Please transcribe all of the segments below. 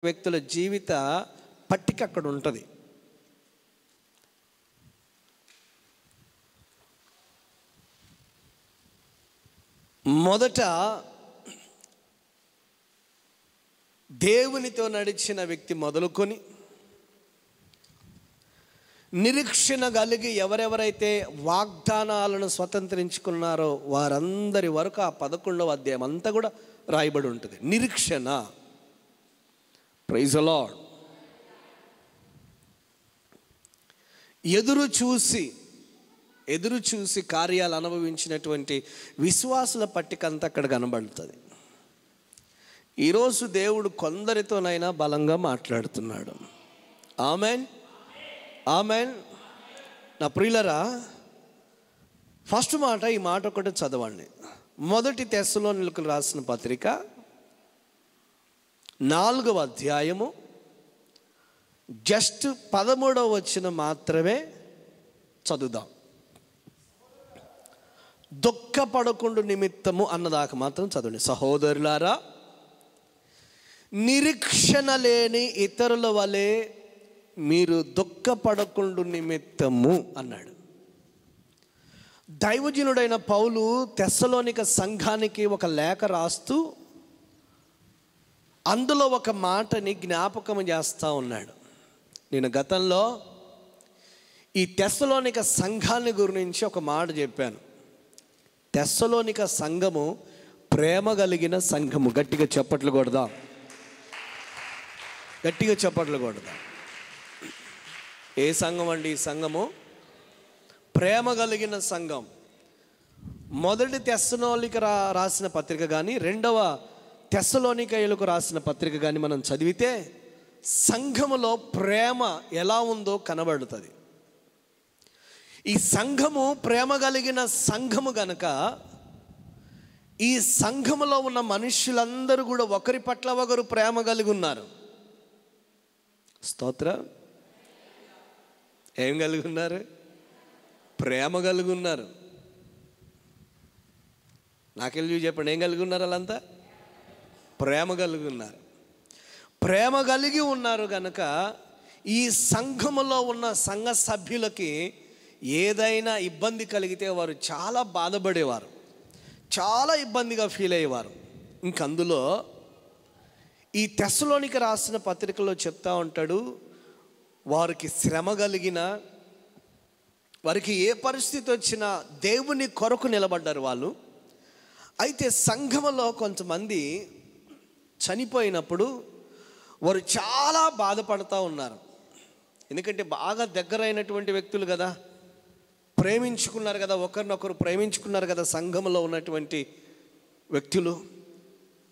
వ్యక్తుల జీవిత పట్టిక అక్కడ ఉంటుంది. మొదట దేవునితో నడిచిన వ్యక్తి మొదలుకొని నిరీక్షణ కలిగి ఎవరెవరైతే వాగ్దానాలను స్వతంత్రించుకున్నారో వారందరి వరకు ఆ 11వ అధ్యాయం అంతా కూడా రాయబడి ఉంటుంది. నిరీక్షణ. Praise the lord. ఎదురు చూసి కార్యాలు అనుభవించినటువంటి విశ్వాసుల పట్టిక అంతా అక్కడ కనబడుతుంది. ఈరోజు దేవుడు కొందరితోనైనా బలంగా మాట్లాడుతున్నాడు. Amen, amen. నా ప్రియులరా, ఫస్ట్ మాట, ఈ మాట ఒకటి చదవండి. మొదటి తెస్సలోనికీయులకు రాసిన పత్రిక 4వ అధ్యాయము జస్ట్ 13వ వచనం మాత్రమే చదువుదాం. దుఃఖపడకుండు నిమిత్తము అన్నదాకా మాత్రం చదవండి. సహోదరులారా, నిరీక్షణ లేని ఇతరుల వలె మీరు దుఃఖపడకుండు నిమిత్తము అన్నాడు. దైవజనుడైన పౌలు తెస్సలోనిక సంఘానికి ఒక లేఖ రాస్తూ అందులో ఒక మాటని జ్ఞాపకం చేస్తూ ఉన్నాడు. నేను గతంలో ఈ తెస్సలోనిక సంఘాన్ని గురించి ఒక మాట చెప్పాను. తెస్సలోనిక సంఘము ప్రేమ కలిగిన సంఘము. గట్టిగా చప్పట్లు కొడదాం, గట్టిగా చప్పట్లు కొడదాం. ఏ సంఘం అండి ఈ సంఘము? ప్రేమ కలిగిన సంఘం. మొదటి తెస్సలోనిక రాసిన పత్రిక కానీ, 2వ తెస్సలోనికీయులకు రాసిన పత్రిక కానీ మనం చదివితే సంఘములో ప్రేమ ఎలా ఉందో కనబడుతుంది. ఈ సంఘము ప్రేమ కలిగిన సంఘము గనక ఈ సంఘములో ఉన్న మనుషులందరూ కూడా ఒకరి పట్ల ఒకరు ప్రేమ కలిగి ఉన్నారు. స్తోత్రం. ఏం కలిగి ఉన్నారు? ప్రేమ కలిగి ఉన్నారు. నాకెళ్ళి చెప్పండి, ఏం కలిగి ఉన్నారు? వాళ్ళంతా ప్రేమ కలిగి ఉన్నారు. ప్రేమ కలిగి ఉన్నారు కనుక ఈ సంఘములో ఉన్న సంఘ సభ్యులకి ఏదైనా ఇబ్బంది కలిగితే వారు చాలా బాధపడేవారు, చాలా ఇబ్బందిగా ఫీల్ అయ్యేవారు. ఇంకందులో ఈ తెస్సలోనిక రాసిన పత్రికలో చెప్తా ఉంటాడు, వారికి శ్రమ కలిగిన, వారికి ఏ పరిస్థితి వచ్చినా దేవుని కొరకు నిలబడ్డారు వాళ్ళు. అయితే సంఘములో కొంతమంది చనిపోయినప్పుడు వారు చాలా బాధపడుతూ ఉన్నారు. ఎందుకంటే బాగా దగ్గరైనటువంటి వ్యక్తులు కదా, ప్రేమించుకున్నారు కదా, ఒకరినొకరు ప్రేమించుకున్నారు కదా. సంఘములో ఉన్నటువంటి వ్యక్తులు,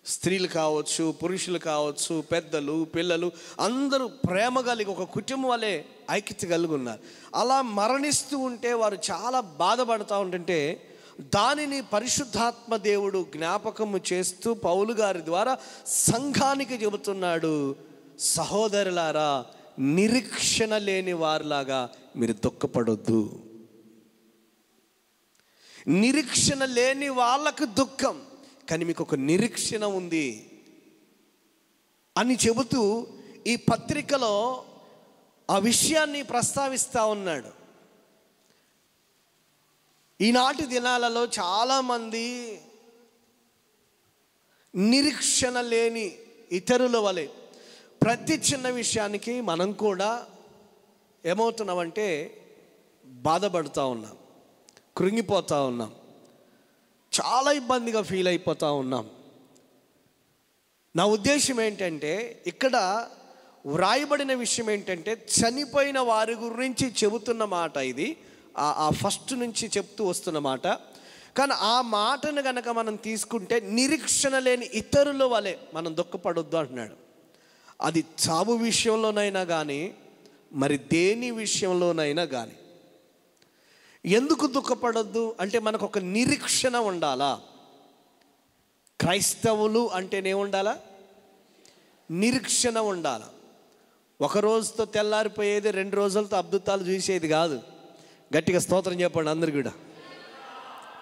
స్త్రీలు కావచ్చు, పురుషులు కావచ్చు, పెద్దలు, పిల్లలు, అందరూ ప్రేమ కలిగి ఒక కుటుంబం వలె ఐక్యత కలిగి ఉన్నారు. అలా మరణిస్తూ ఉంటే వారు చాలా బాధపడుతూ ఉంటుంటే దానిని పరిశుద్ధాత్మ దేవుడు జ్ఞాపకము చేస్తూ పౌలు గారి ద్వారా సంఘానికి చెబుతున్నాడు, సహోదరులారా, నిరీక్షణ లేని వారిలాగా మీరు దుఃఖపడొద్దు. నిరీక్షణ లేని వాళ్ళకు దుఃఖం, కానీ మీకు ఒక నిరీక్షణ ఉంది అని చెబుతూ ఈ పత్రికలో ఆ విషయాన్ని ప్రస్తావిస్తూ ఉన్నాడు. ఈనాటి దినాలలో చాలామంది నిరీక్షణ లేని ఇతరుల వలె ప్రతి చిన్న విషయానికి మనం కూడా ఏమవుతున్నామంటే బాధపడుతూ ఉన్నాం, కృంగిపోతూ ఉన్నాం, చాలా ఇబ్బందిగా ఫీల్ అయిపోతూ ఉన్నాం. నా ఉద్దేశం ఏంటంటే, ఇక్కడ వ్రాయబడిన విషయం ఏంటంటే, చనిపోయిన వారి గురించి చెబుతున్న మాట ఇది. ఆ ఫస్ట్ నుంచి చెప్తూ వస్తున్న మాట. కానీ ఆ మాటను కనుక మనం తీసుకుంటే నిరీక్షణ లేని ఇతరుల వలె మనం దుఃఖపడొద్దు అంటున్నాడు. అది చావు విషయంలోనైనా కానీ, మరి దేని విషయంలోనైనా కానీ. ఎందుకు దుఃఖపడొద్దు అంటే మనకు ఒక నిరీక్షణ ఉండాలా. క్రైస్తవులు అంటేనే ఉండాలా, నిరీక్షణ ఉండాలా. ఒక రోజుతో తెల్లారిపోయేది, 2 రోజులతో అద్భుతాలు చూసేది కాదు. గట్టిగా స్తోత్రం చెప్పండి అందరు కూడా.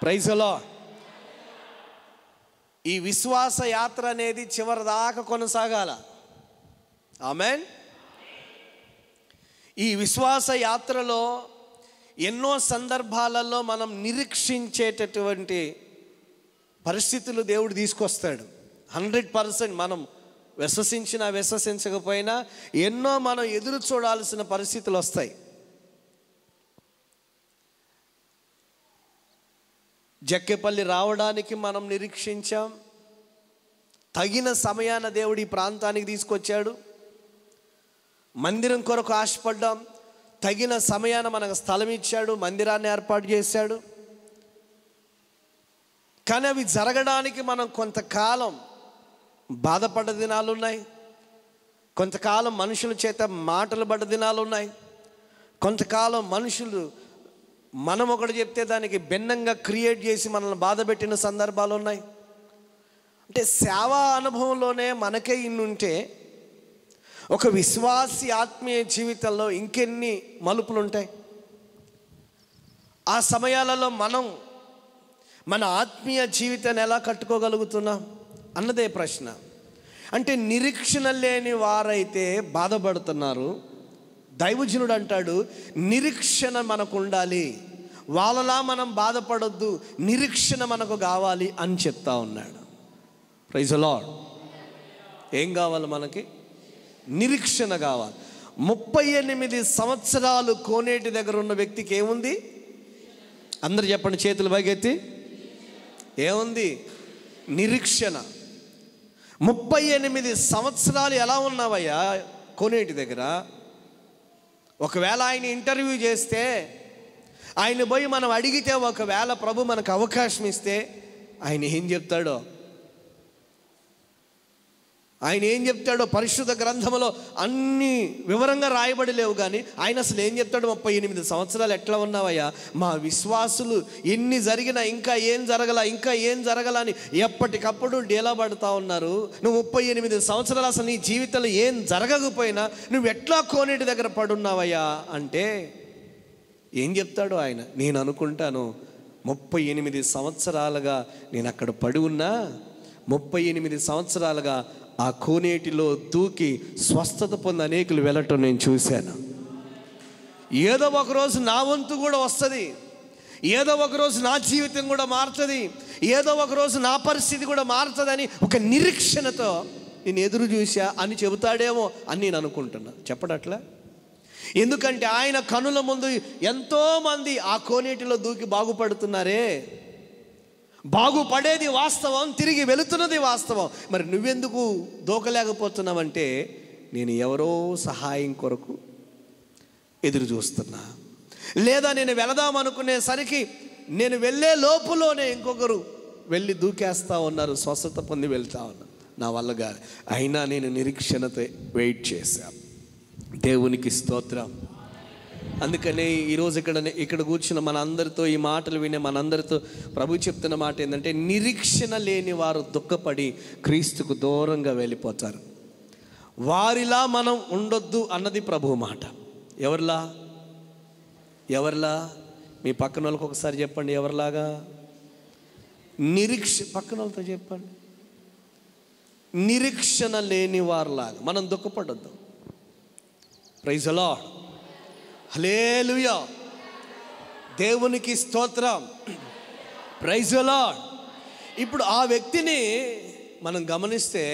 Praise the lord. ఈ విశ్వాస యాత్ర అనేది చివరి దాకా కొనసాగాల. ఆమేన్. ఈ విశ్వాస యాత్రలో ఎన్నో సందర్భాలలో మనం నిరీక్షించేటటువంటి పరిస్థితులు దేవుడు తీసుకొస్తాడు. 100% మనం విశ్వసించినా విశ్వసించకపోయినా ఎన్నో మనం ఎదురు చూడాల్సిన పరిస్థితులు వస్తాయి. జక్కేపల్లి రావడానికి మనం నిరీక్షించాం. తగిన సమయాన దేవుడు ఈ ప్రాంతానికి తీసుకొచ్చాడు. మందిరం కొరకు ఆశపడ్డాం. తగిన సమయాన మనకు స్థలం ఇచ్చాడు, మందిరాన్ని ఏర్పాటు చేశాడు. కానీ అవి జరగడానికి మనం కొంతకాలం బాధపడ్డ దినాలు ఉన్నాయి, కొంతకాలం మనుషుల చేత మాటలు పడ్డ దినాలు ఉన్నాయి, కొంతకాలం మనుషులు మనం ఒకటి చెప్తే దానికి భిన్నంగా క్రియేట్ చేసి మనల్ని బాధ పెట్టిన సందర్భాలు ఉన్నాయి. అంటే సేవా అనుభవంలోనే మనకే ఇన్నుంటే ఒక విశ్వాసి ఆత్మీయ జీవితంలో ఇంకెన్ని మలుపులు ఉంటాయి. ఆ సమయాలలో మనం మన ఆత్మీయ జీవితాన్ని ఎలా కట్టుకోగలుగుతున్నాం అన్నదే ప్రశ్న. అంటే నిరీక్షణ లేని వారైతే బాధపడుతున్నారు. దైవజనుడు అంటాడు, నిరీక్షణ మనకు ఉండాలి, వాళ్ళలా మనం బాధపడొద్దు, నిరీక్షణ మనకు కావాలి అని చెప్తా ఉన్నాడు. Praise the lord. ఏం కావాలి మనకి? నిరీక్షణ కావాలి. 38 సంవత్సరాలు కోనేటి దగ్గర ఉన్న వ్యక్తికి ఏముంది? అందరు చెప్పండి, చేతులు పైకెత్తి. ఏముంది? నిరీక్షణ. 38 సంవత్సరాలు ఎలా ఉన్నావయ్యా కోనేటి దగ్గర? ఒకవేళ ఆయన ఇంటర్వ్యూ చేస్తే, ఆయన పోయి మనం అడిగితే, ఒకవేళ ప్రభు మనకు అవకాశం ఇస్తే ఆయన ఏం చెప్తాడో పరిశుద్ధ గ్రంథంలో అన్ని వివరంగా రాయబడి లేవు. కానీ ఆయన అసలు ఏం చెప్తాడు? 38 సంవత్సరాలు ఎట్లా ఉన్నావయ్యా? మా విశ్వాసులు ఎన్ని జరిగినా ఇంకా ఏం జరగల అని ఎప్పటికప్పుడు డేలా పడుతూ ఉన్నారు. నువ్వు 38 సంవత్సరాలు అసలు నీ జీవితంలో ఏం జరగకపోయినా నువ్వు ఎట్లా కోనేటి దగ్గర పడున్నావయ్యా అంటే ఏం చెప్తాడు ఆయన? నేను అనుకుంటాను, 38 సంవత్సరాలుగా నేను అక్కడ పడి ఉన్నా, 38 సంవత్సరాలుగా ఆ కోనేటిలో దూకి స్వస్థత పొంది అనేకులు వెళ్ళటం నేను చూశాను. ఏదో ఒకరోజు నా వంతు కూడా వస్తుంది, ఏదో ఒకరోజు నా జీవితం కూడా మారుతుంది, ఏదో ఒకరోజు నా పరిస్థితి కూడా మారుతుందని ఒక నిరీక్షణతో నేను ఎదురు చూసా అని చెబుతాడేమో అని నేను అనుకుంటున్నా. చెప్పడట్లా? ఎందుకంటే ఆయన కనుల ముందు ఎంతోమంది ఆ కోనేటిలో దూకి బాగుపడుతున్నారే. బాగుపడేది వాస్తవం, తిరిగి వెళుతున్నది వాస్తవం. మరి నువ్వెందుకు దూకలేకపోతున్నావంటే నేను ఎవరో సహాయం కొరకు ఎదురు చూస్తున్నా, లేదా నేను వెళదాం అనుకునేసరికి నేను వెళ్ళే లోపులోనే ఇంకొకరు వెళ్ళి దూకేస్తూ ఉన్నారు, స్వస్థత పొంది వెళ్తా ఉన్నారు. నా వల్ల కాదు, అయినా నేను నిరీక్షణతో వెయిట్ చేశాను. దేవునికి స్తోత్రం. అందుకనే ఈరోజు ఇక్కడ కూర్చున్న మన అందరితో, ఈ మాటలు వినే మనందరితో ప్రభు చెప్తున్న మాట ఏంటంటే, నిరీక్షణ లేని వారు దుఃఖపడి క్రీస్తుకు దూరంగా వెళ్ళిపోతారు. వారిలా మనం ఉండొద్దు అన్నది ప్రభు మాట. ఎవరిలా? మీ పక్కన వాళ్ళకి ఒకసారి చెప్పండి, ఎవరిలాగా? పక్కన వాళ్ళతో చెప్పండి, నిరీక్షణ లేని వారిలాగా మనం దుఃఖపడొద్దు. Praise the lord. హల్లెలూయా. దేవునికి స్తోత్రం. Praise the lord. ఇప్పుడు ఆ వ్యక్తిని మనం గమనిస్తే,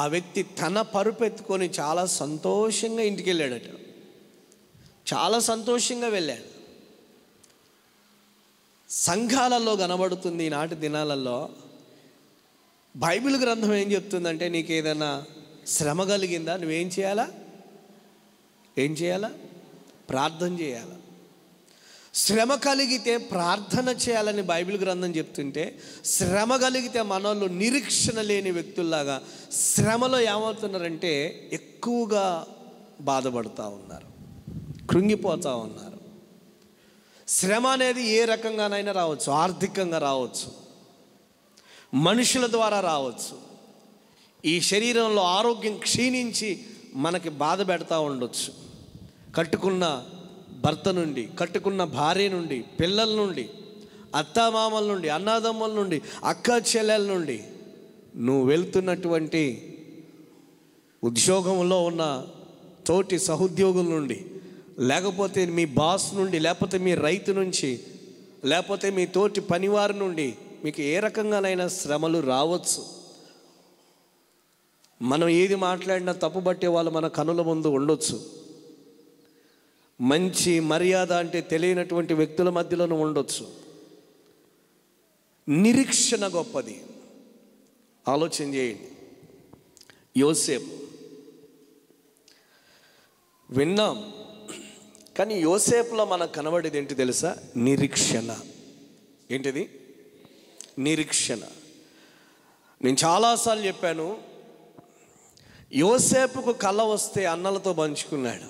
ఆ వ్యక్తి తన పరుపెత్తుకొని చాలా సంతోషంగా ఇంటికి వెళ్ళాడట. చాలా సంతోషంగా వెళ్ళాడు. సంఘాలలో కనబడుతుంది ఈనాటి దినాలలో. బైబిల్ గ్రంథం ఏం చెప్తుందంటే, నీకు ఏదైనా శ్రమ కలిగిందా, నువ్వేం చేయాలా? ప్రార్థన చేయాలి. శ్రమ కలిగితే ప్రార్థన చేయాలని బైబిల్ గ్రంథం చెప్తుంటే, శ్రమ కలిగితే మనోళ్ళు నిరీక్షణ లేని వ్యక్తుల్లాగా శ్రమలో ఏమవుతున్నారంటే ఎక్కువగా బాధపడుతూ ఉన్నారు, కృంగిపోతూ ఉన్నారు. శ్రమ అనేది ఏ రకంగానైనా రావచ్చు. ఆర్థికంగా రావచ్చు, మనుషుల ద్వారా రావచ్చు. ఈ శరీరంలో ఆరోగ్యం క్షీణించి మనకి బాధ పెడతా ఉండొచ్చు. కట్టుకున్న భర్త నుండి, కట్టుకున్న భార్య నుండి, పిల్లల నుండి, అత్తామామల నుండి, అన్నదమ్ముల నుండి, అక్క చెల్లెల నుండి, నువ్వు వెళ్తున్నటువంటి ఉద్యోగంలో ఉన్న తోటి సహోద్యోగుల నుండి, లేకపోతే మీ బాస్ నుండి, లేకపోతే మీ రైతు నుంచి, లేకపోతే మీ తోటి పనివారి నుండి మీకు ఏ రకంగానైనా శ్రమలు రావచ్చు. మనం ఏది మాట్లాడినా తప్పుబట్టే వాళ్ళు మన కనుల ముందు ఉండొచ్చు. మంచి మర్యాద అంటే తెలియనటువంటి వ్యక్తుల మధ్యలోనూ ఉండొచ్చు. నిరీక్షణ గొప్పది. ఆలోచన చేయండి. యోసేపు విన్నాం, కానీ యోసేపులో మనకు కనబడేది ఏంటి తెలుసా? నిరీక్షణ. ఏంటిది? నిరీక్షణ. నేను చాలాసార్లు చెప్పాను, యోసేపుకు కళ వస్తే అన్నలతో పంచుకున్నాడు,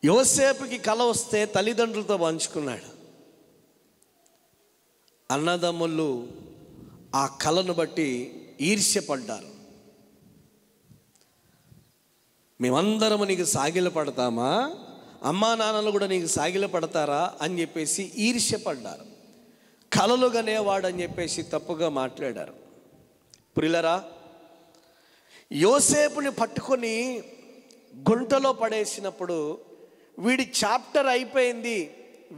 యోసేపుకి కళ వస్తే తల్లిదండ్రులతో పంచుకున్నాడు. అన్నదమ్ములు ఆ కళను బట్టి ఈర్ష్యపడ్డారు. మేమందరము నీకు సాగిల పడతామా, అమ్మా నాన్నలు కూడా నీకు సాగిల పడతారా అని చెప్పేసి ఈర్ష్యపడ్డారు. కలలు కనేవాడు అని చెప్పేసి తప్పుగా మాట్లాడారు. ప్రియులరా, యోసేపుని పట్టుకొని గుంటలో పడేసినప్పుడు వీడి చాప్టర్ అయిపోయింది,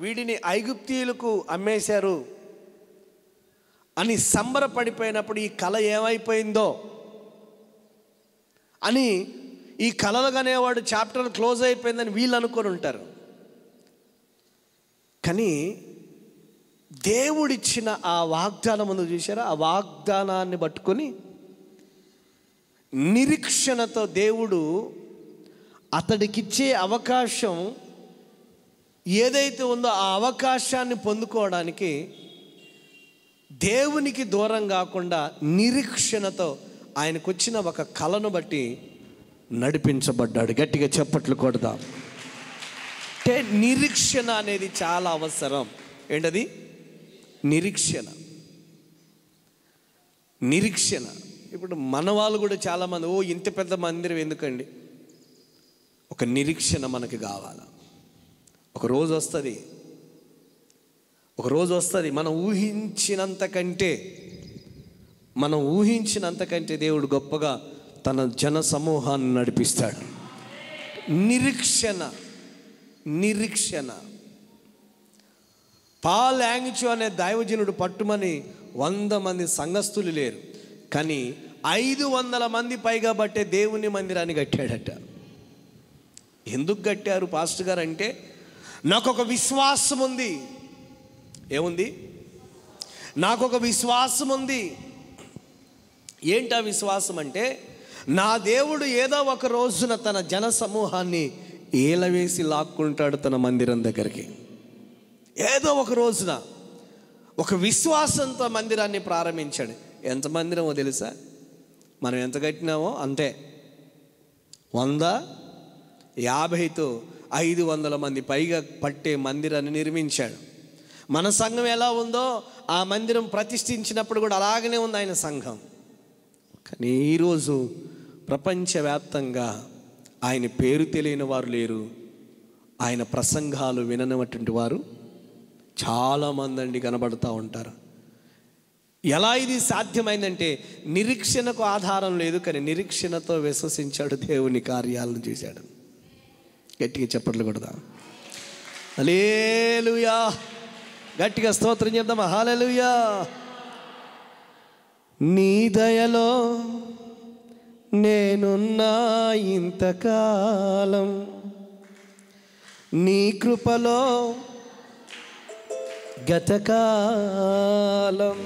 వీడిని ఐగుప్తీయులకు అమ్మేశారు అని సంబరపడిపోయినప్పుడు ఈ కళ ఏమైపోయిందో అని, ఈ కళలు కనేవాడు చాప్టర్ క్లోజ్ అయిపోయిందని వీళ్ళు అనుకొని ఉంటారు. కానీ దేవుడిచ్చిన ఆ వాగ్దానం ముందు చూసారా? ఆ వాగ్దానాన్ని పట్టుకొని నిరీక్షణతో దేవుడు అతడికిచ్చే అవకాశం ఏదైతే ఉందో ఆ అవకాశాన్ని పొందుకోవడానికి దేవునికి దూరం కాకుండా నిరీక్షణతో ఆయనకు వచ్చిన ఒక కళను బట్టి నడిపించబడ్డాడు. గట్టిగా చప్పట్లు కొడదాం. అంటే నిరీక్షణ అనేది చాలా అవసరం. ఏంటది? నిరీక్షణ. నిరీక్షణ. ఇప్పుడు మన వాళ్ళు కూడా చాలామంది, ఓ ఇంత పెద్ద మందిరం ఎందుకండి? ఒక నిరీక్షణ మనకి కావాలి. ఒక రోజు వస్తుంది మనం ఊహించినంతకంటే దేవుడు గొప్పగా తన జన సమూహాన్ని నడిపిస్తాడు. నిరీక్షణ. పాల్ యాంగ్చు అనే దైవజనుడు పట్టుమని 100 మంది సంఘస్థులు లేరు, కానీ 500 మంది పైగా బట్టే దేవుని మందిరాన్ని కట్టాడట. ఎందుకు కట్టారు పాస్టర్ గారు అంటే, నాకు ఒక విశ్వాసం ఉంది. ఏముంది? నాకు ఒక విశ్వాసం ఉంది. ఏంటి ఆ విశ్వాసం అంటే, నా దేవుడు ఏదో ఒక రోజున తన జన సమూహాన్ని ఏలవేసి లాక్కుంటాడు తన మందిరం దగ్గరికి. ఏదో ఒక రోజున ఒక విశ్వాసంతో మందిరాన్ని ప్రారంభించాడు. ఎంత మందిరమో తెలుసా? మనం ఎంత కట్టినామో అంతే. 150తో 500 మంది పైగా పట్టే మందిరాన్ని నిర్మించాడు. మన సంఘం ఎలా ఉందో ఆ మందిరం ప్రతిష్ఠించినప్పుడు కూడా అలాగనే ఉంది ఆయన సంఘం. కానీ ఈరోజు ప్రపంచవ్యాప్తంగా ఆయన పేరు తెలియని వారు లేరు, ఆయన ప్రసంగాలు విననటువంటి వారు చాలామంది అండి కనబడుతూ ఉంటారు. ఎలా ఇది సాధ్యమైందంటే, నిరీక్షణకు ఆధారం లేదు, కానీ నిరీక్షణతో విశ్వసించాడు, దేవుని కార్యాలను చేశాడు. గట్టిగా చప్పట్లు కొడదాం. హల్లెలూయా. గట్టిగా స్తోత్రం చేద్దాం. హల్లెలూయా. నీ దయలో నేనున్నా ఇంతకాలం, నీ కృపలో గతకాలం,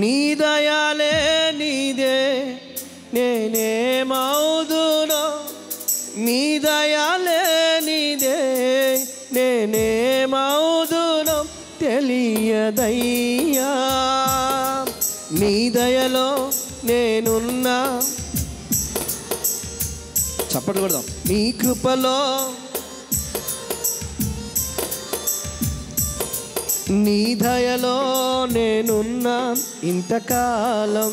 నీ దయాలే నీదే నేనేమవుదునో, నీ దయాలే నీదే నేనేమవుదునో తెలియదయ్యా. నీ దయలో నేనున్నా, చప్పట్లు కొడదాం. నీ కృపలో, నీ దయలో నేనున్నా ఇంతకాలం,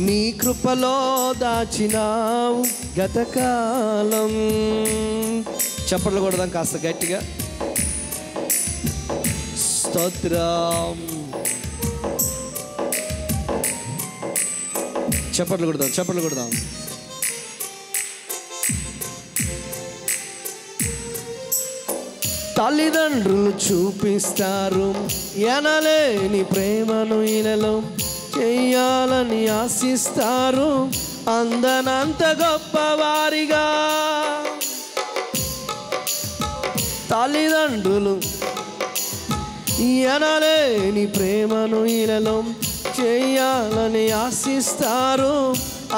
నీ కృపలో దాచినావు గతకాలం. చప్పట్లు కొడదాం కాస్త గట్టిగా. స్తోత్రం. చప్పట్లు కొడదాం, చప్పట్లు కొడదాం. తల్లిదండ్రులు చూపిస్తారు ఎనలేని ప్రేమను ఇలలో, చెయ్యాలని ఆశిస్తారు అందనంత గొప్పవారిగా. తల్లిదండ్రులు ఎనలేని ప్రేమను ఇలలో, చెయ్యాలని ఆశిస్తారు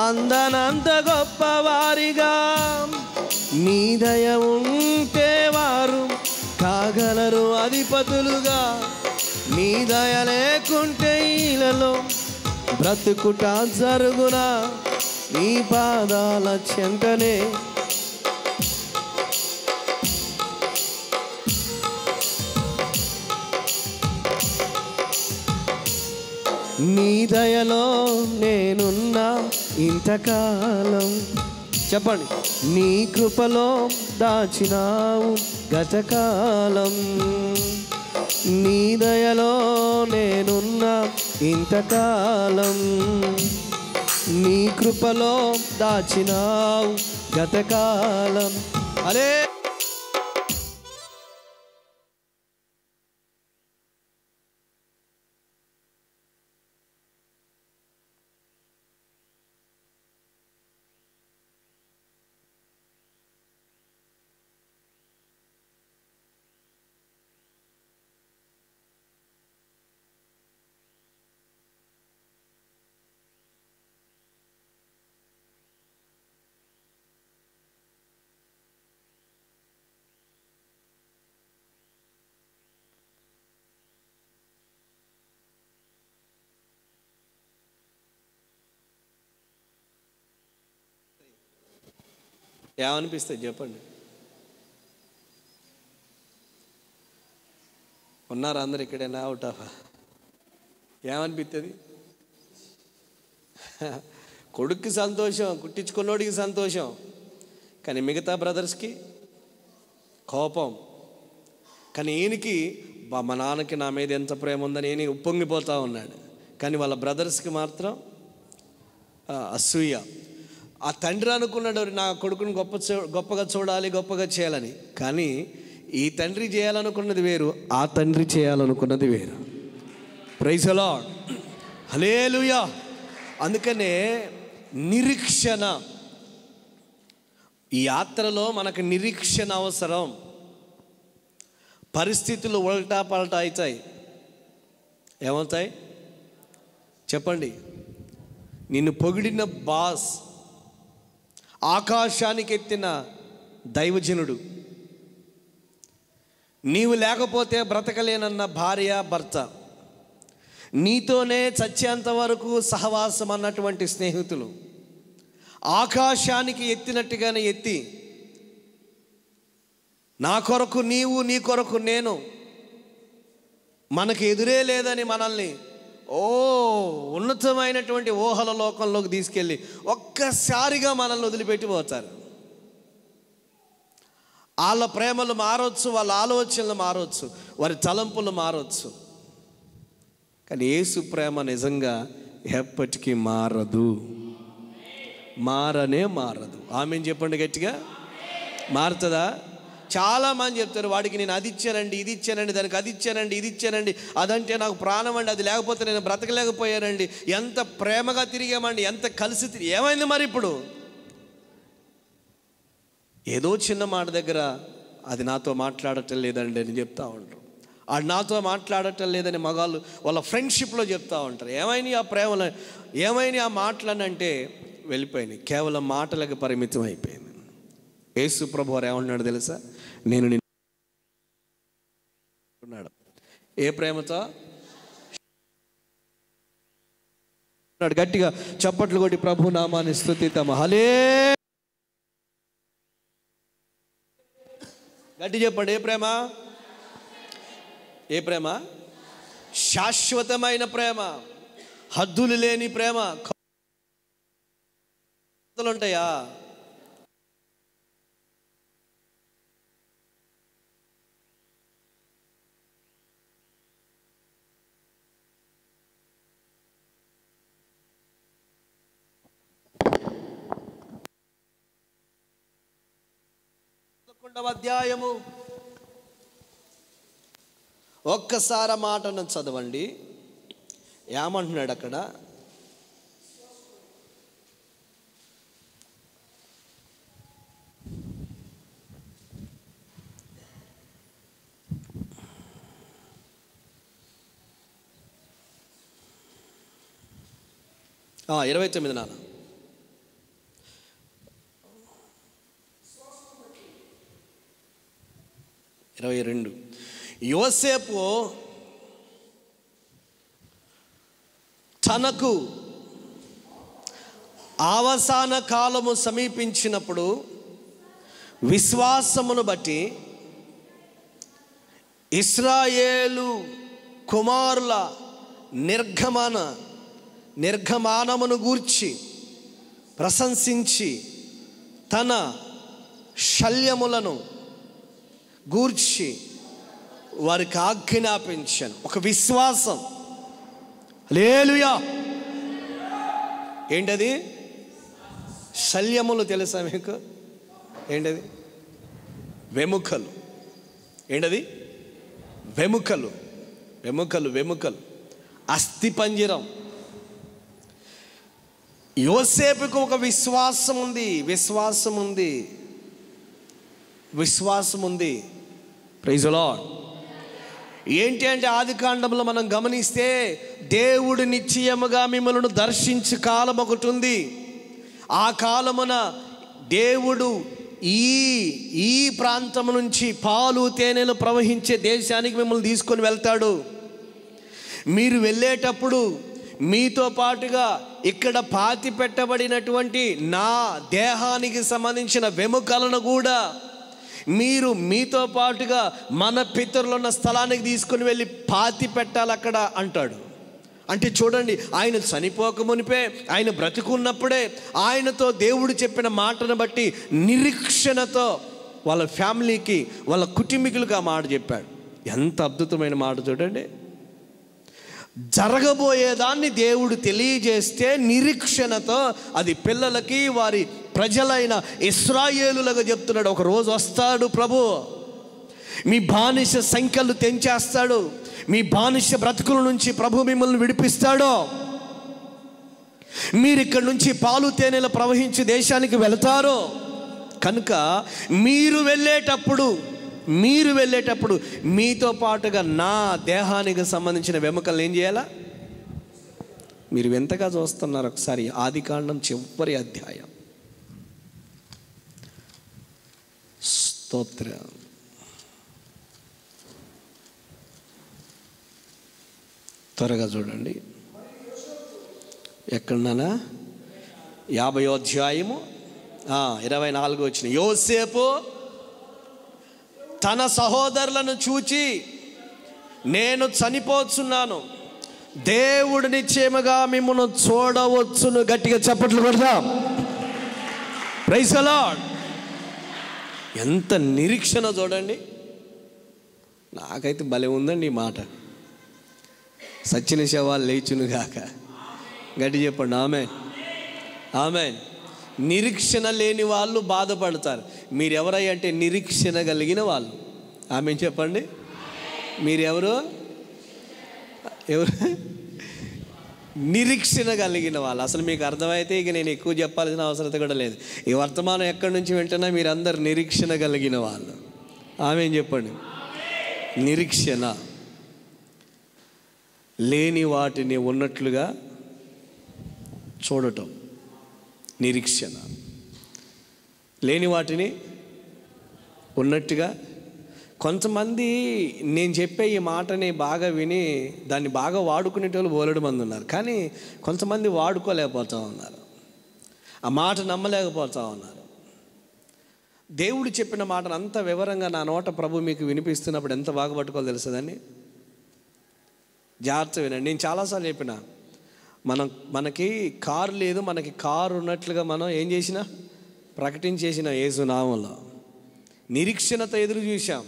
అందనంత గొప్పవారిగా. నీ దయ ఉంటే వారు కాగలరు అధిపతులుగా, నీ దయ లేకుంటే ఈలలో బ్రతుకుట జరుగునా. నీ పాదాల చెంతనే నీ దయలో నేనున్నా ఇంతకాలం. చెప్పండి. నీ కృపలో దాచినావు గతకాలం, నీ దయలో నేనున్నా ఇంతకాలం, నీ కృపలో దాచినావు గతకాలం. అరే ఏమనిపిస్తుంది చెప్పండి? ఉన్నారు అందరు ఇక్కడైనా అవుట్ ఆఫ్? ఏమనిపిస్తుంది? కొడుక్కి సంతోషం, కుట్టించుకున్నోడికి సంతోషం, కానీ మిగతా బ్రదర్స్కి కోపం. కానీ ఈయనకి మా నాన్నకి నా మీద ఎంత ప్రేమ ఉందని ఈయన ఉప్పొంగిపోతూ ఉన్నాడు, కానీ వాళ్ళ బ్రదర్స్కి మాత్రం అసూయ. ఆ తండ్రి అనుకున్నాడు నా కొడుకుని గొప్పగా చూడాలి, గొప్పగా చేయాలని. కానీ ఈ తండ్రి చేయాలనుకున్నది వేరు, ఆ తండ్రి చేయాలనుకున్నది వేరు. ప్రైజ్ ది లార్డ్, హల్లెలూయా. అందుకనే నిరీక్షణ, ఈ యాత్రలో మనకు నిరీక్షణ అవసరం. పరిస్థితులు ఉల్టా పల్టా అవుతాయి. ఏమవుతాయి చెప్పండి? నిన్ను పొగిడిన బాస్, ఆకాశానికి ఎత్తిన దైవజనుడు, నీవు లేకపోతే బ్రతకలేనన్న భార్య భర్త, నీతోనే చచ్చేంత వరకు సహవాసం అన్నటువంటి స్నేహితులు, ఆకాశానికి ఎత్తినట్టుగానే ఎత్తి నా కొరకు నీవు, నీ కొరకు నేను, మనకు ఎదురే లేదని మనల్ని ఉన్నతమైనటువంటి ఊహల లోకంలోకి తీసుకెళ్ళి ఒక్కసారిగా మనల్ని వదిలిపెట్టి పోతారు. వాళ్ళ ప్రేమలు మారవచ్చు, వాళ్ళ ఆలోచనలు మారవచ్చు, వారి తలంపులు మారవచ్చు, కానీ యేసు ప్రేమ నిజంగా ఎప్పటికీ మారదు, మారనే మారదు. ఆమేన్ చెప్పండి గట్టిగా. మారుతుందా? చాలామంది చెప్తారు, వాడికి నేను అది ఇచ్చానండి, ఇది ఇచ్చానండి, దానికి అది ఇచ్చానండి, ఇది ఇచ్చానండి, అదంటే నాకు ప్రాణం అండి, అది లేకపోతే నేను బ్రతకలేకపోయానండి, ఎంత ప్రేమగా తిరిగామండి, ఎంత కలిసి ఏమైంది మరి ఇప్పుడు? ఏదో చిన్న మాట దగ్గర అది నాతో మాట్లాడటం లేదండి అని చెప్తా ఉంటారు. అది నాతో మాట్లాడటం లేదని మగాళ్ళు వాళ్ళ ఫ్రెండ్షిప్లో చెప్తూ ఉంటారు. ఏమైనా ఆ ప్రేమలో, ఏమైనా ఆ మాటలని అంటే వెళ్ళిపోయినాయి, కేవలం మాటలకు పరిమితం అయిపోయింది. యేసు ప్రభు వారు ఏమన్నాడు తెలుసా? నేను నిన్ను ఏ ప్రేమతో గట్టిగా చప్పట్లు కొట్టి ప్రభు నామాన్ని స్తుతిద్దాం. హల్లే గట్టి చెప్పండి. ఏ ప్రేమ? ఏ ప్రేమ? శాశ్వతమైన ప్రేమ, హద్దులు లేని ప్రేమ. ఉంటాయా? రెండవ అధ్యాయము ఒక్కసారి మాటను చదవండి. ఏమంటున్నాడు అక్కడ? ఆ 29 నాన్న. ఇరవై 22. యోసేపు తనకు అవసాన కాలము సమీపించినప్పుడు విశ్వాసమును బట్టి ఇశ్రాయేలు కుమారుల నిర్గమానమును గూర్చి ప్రశంసించి తన శల్యములను గూర్చి వారికి ఆజ్ఞాపించాను. ఒక విశ్వాసం. హల్లెలూయా. ఏంటది? శల్యములు తెలుసా మీకు? ఏంటది? వెముకలు. ఏంటది? వెముకలు. వెముకలు వెముకలు అస్థిపంజరం. యోసేపుకు ఒక విశ్వాసం ఉంది. విశ్వాసం ఉంది. Praise the lord. ఏంటి అంటే ఆదికాండంలో మనం గమనిస్తే దేవుడు నిశ్చయముగా మిమ్మల్ని దర్శించే కాలం ఒకటి ఉంది. ఆ కాలమున దేవుడు ఈ ప్రాంతం నుంచి పాలు తేనెలు ప్రవహించే దేశానికి మిమ్మల్ని తీసుకొని వెళ్తాడు. మీరు వెళ్ళేటప్పుడు మీతో పాటుగా ఇక్కడ పాతి పెట్టబడినటువంటి నా దేహానికి సంబంధించిన వెముకలను కూడా మీరు మీతో పాటుగా మన పితరులు ఉన్న స్థలానికి తీసుకుని వెళ్ళి పాతి పెట్టాలి అక్కడ అంటాడు. అంటే చూడండి, ఆయన చనిపోకమునిపే, ఆయన బ్రతికున్నప్పుడే ఆయనతో దేవుడు చెప్పిన మాటను బట్టి నిరీక్షణతో వాళ్ళ ఫ్యామిలీకి, వాళ్ళ కుటుంబీకులకు ఆ మాట చెప్పాడు. ఎంత అద్భుతమైన మాట చూడండి. జరగబోయేదాన్ని దేవుడు తెలియజేస్తే నిరీక్షణతో అది పిల్లలకి, వారి ప్రజలైన ఇశ్రాయేలులకు చెప్తున్నాడు. ఒక రోజు వస్తాడు ప్రభు, మీ బానిస సంఖ్యలు తెంచేస్తాడు, మీ బానిస బ్రతుకుల నుంచి ప్రభు మిమ్మల్ని విడిపిస్తాడు, మీరు ఇక్కడి నుంచి పాలు తేనెలు ప్రవహించి దేశానికి వెళతారు. కనుక మీరు వెళ్ళేటప్పుడు మీతో పాటుగా నా దేహానికి సంబంధించిన వెముకలు ఏం చేయాలా? మీరు ఎంతగా చూస్తున్నారు ఒకసారి ఆదికాండం చివరి అధ్యాయం. స్తోత్రం. త్వరగా చూడండి. ఎక్కడన్నా 50వ అధ్యాయము 24 వచ్చిన. యోసేపు తన సహోదరులను చూచి, నేను చనిపోతున్నాను, దేవుడు నిశ్చయముగా మిమ్మల్ని చూడవచ్చును. గట్టిగా చప్పట్లు కొడదాం. Praise the lord. ఎంత నిరీక్షణ చూడండి. నాకైతే భలే ఉందండి ఈ మాట. సచ్చిన శవాలు లేచును గాక. గట్టి చెప్పండి ఆమేన్. ఆమేన్. నిరీక్షణ లేని వాళ్ళు బాధపడతారు. మీరెవరై అంటే నిరీక్షణ కలిగిన వాళ్ళు. ఆమేన్ చెప్పండి. మీరెవరు? నిరీక్షణ కలిగిన వాళ్ళు. అసలు మీకు అర్థమైతే ఇక నేను ఎక్కువ చెప్పాల్సిన అవసరం కూడా లేదు. ఈ వర్తమానం ఎక్కడి నుంచి వింటున్నా మీరందరు నిరీక్షణ కలిగిన వాళ్ళు. ఆమేన్ చెప్పండి. నిరీక్షణ లేని వాటిని ఉన్నట్లుగా చూడటం. నిరీక్షణ లేని వాటిని ఉన్నట్టుగా. కొంతమంది నేను చెప్పే ఈ మాటని బాగా విని దాన్ని బాగా వాడుకునేటోళ్ళు బోలెడు మంది ఉన్నారు. కానీ కొంతమంది వాడుకోలేకపోతూ ఉన్నారు, ఆ మాట నమ్మలేకపోతూ ఉన్నారు. దేవుడు చెప్పిన మాటను అంత వివరంగా నా నోట ప్రభు మీకు వినిపిస్తున్నప్పుడు ఎంత బాగా పట్టుకోవాలి తెలుస్తుందని. జాగ్రత్త వినండి. నేను చాలాసార్లు చెప్పిన, మనకి కారు లేదు, మనకి కారు ఉన్నట్లుగా మనం ఏం చేసినా ప్రకటించేసిన యేసు నామంలో. నిరీక్షణతో ఎదురు చూసాం,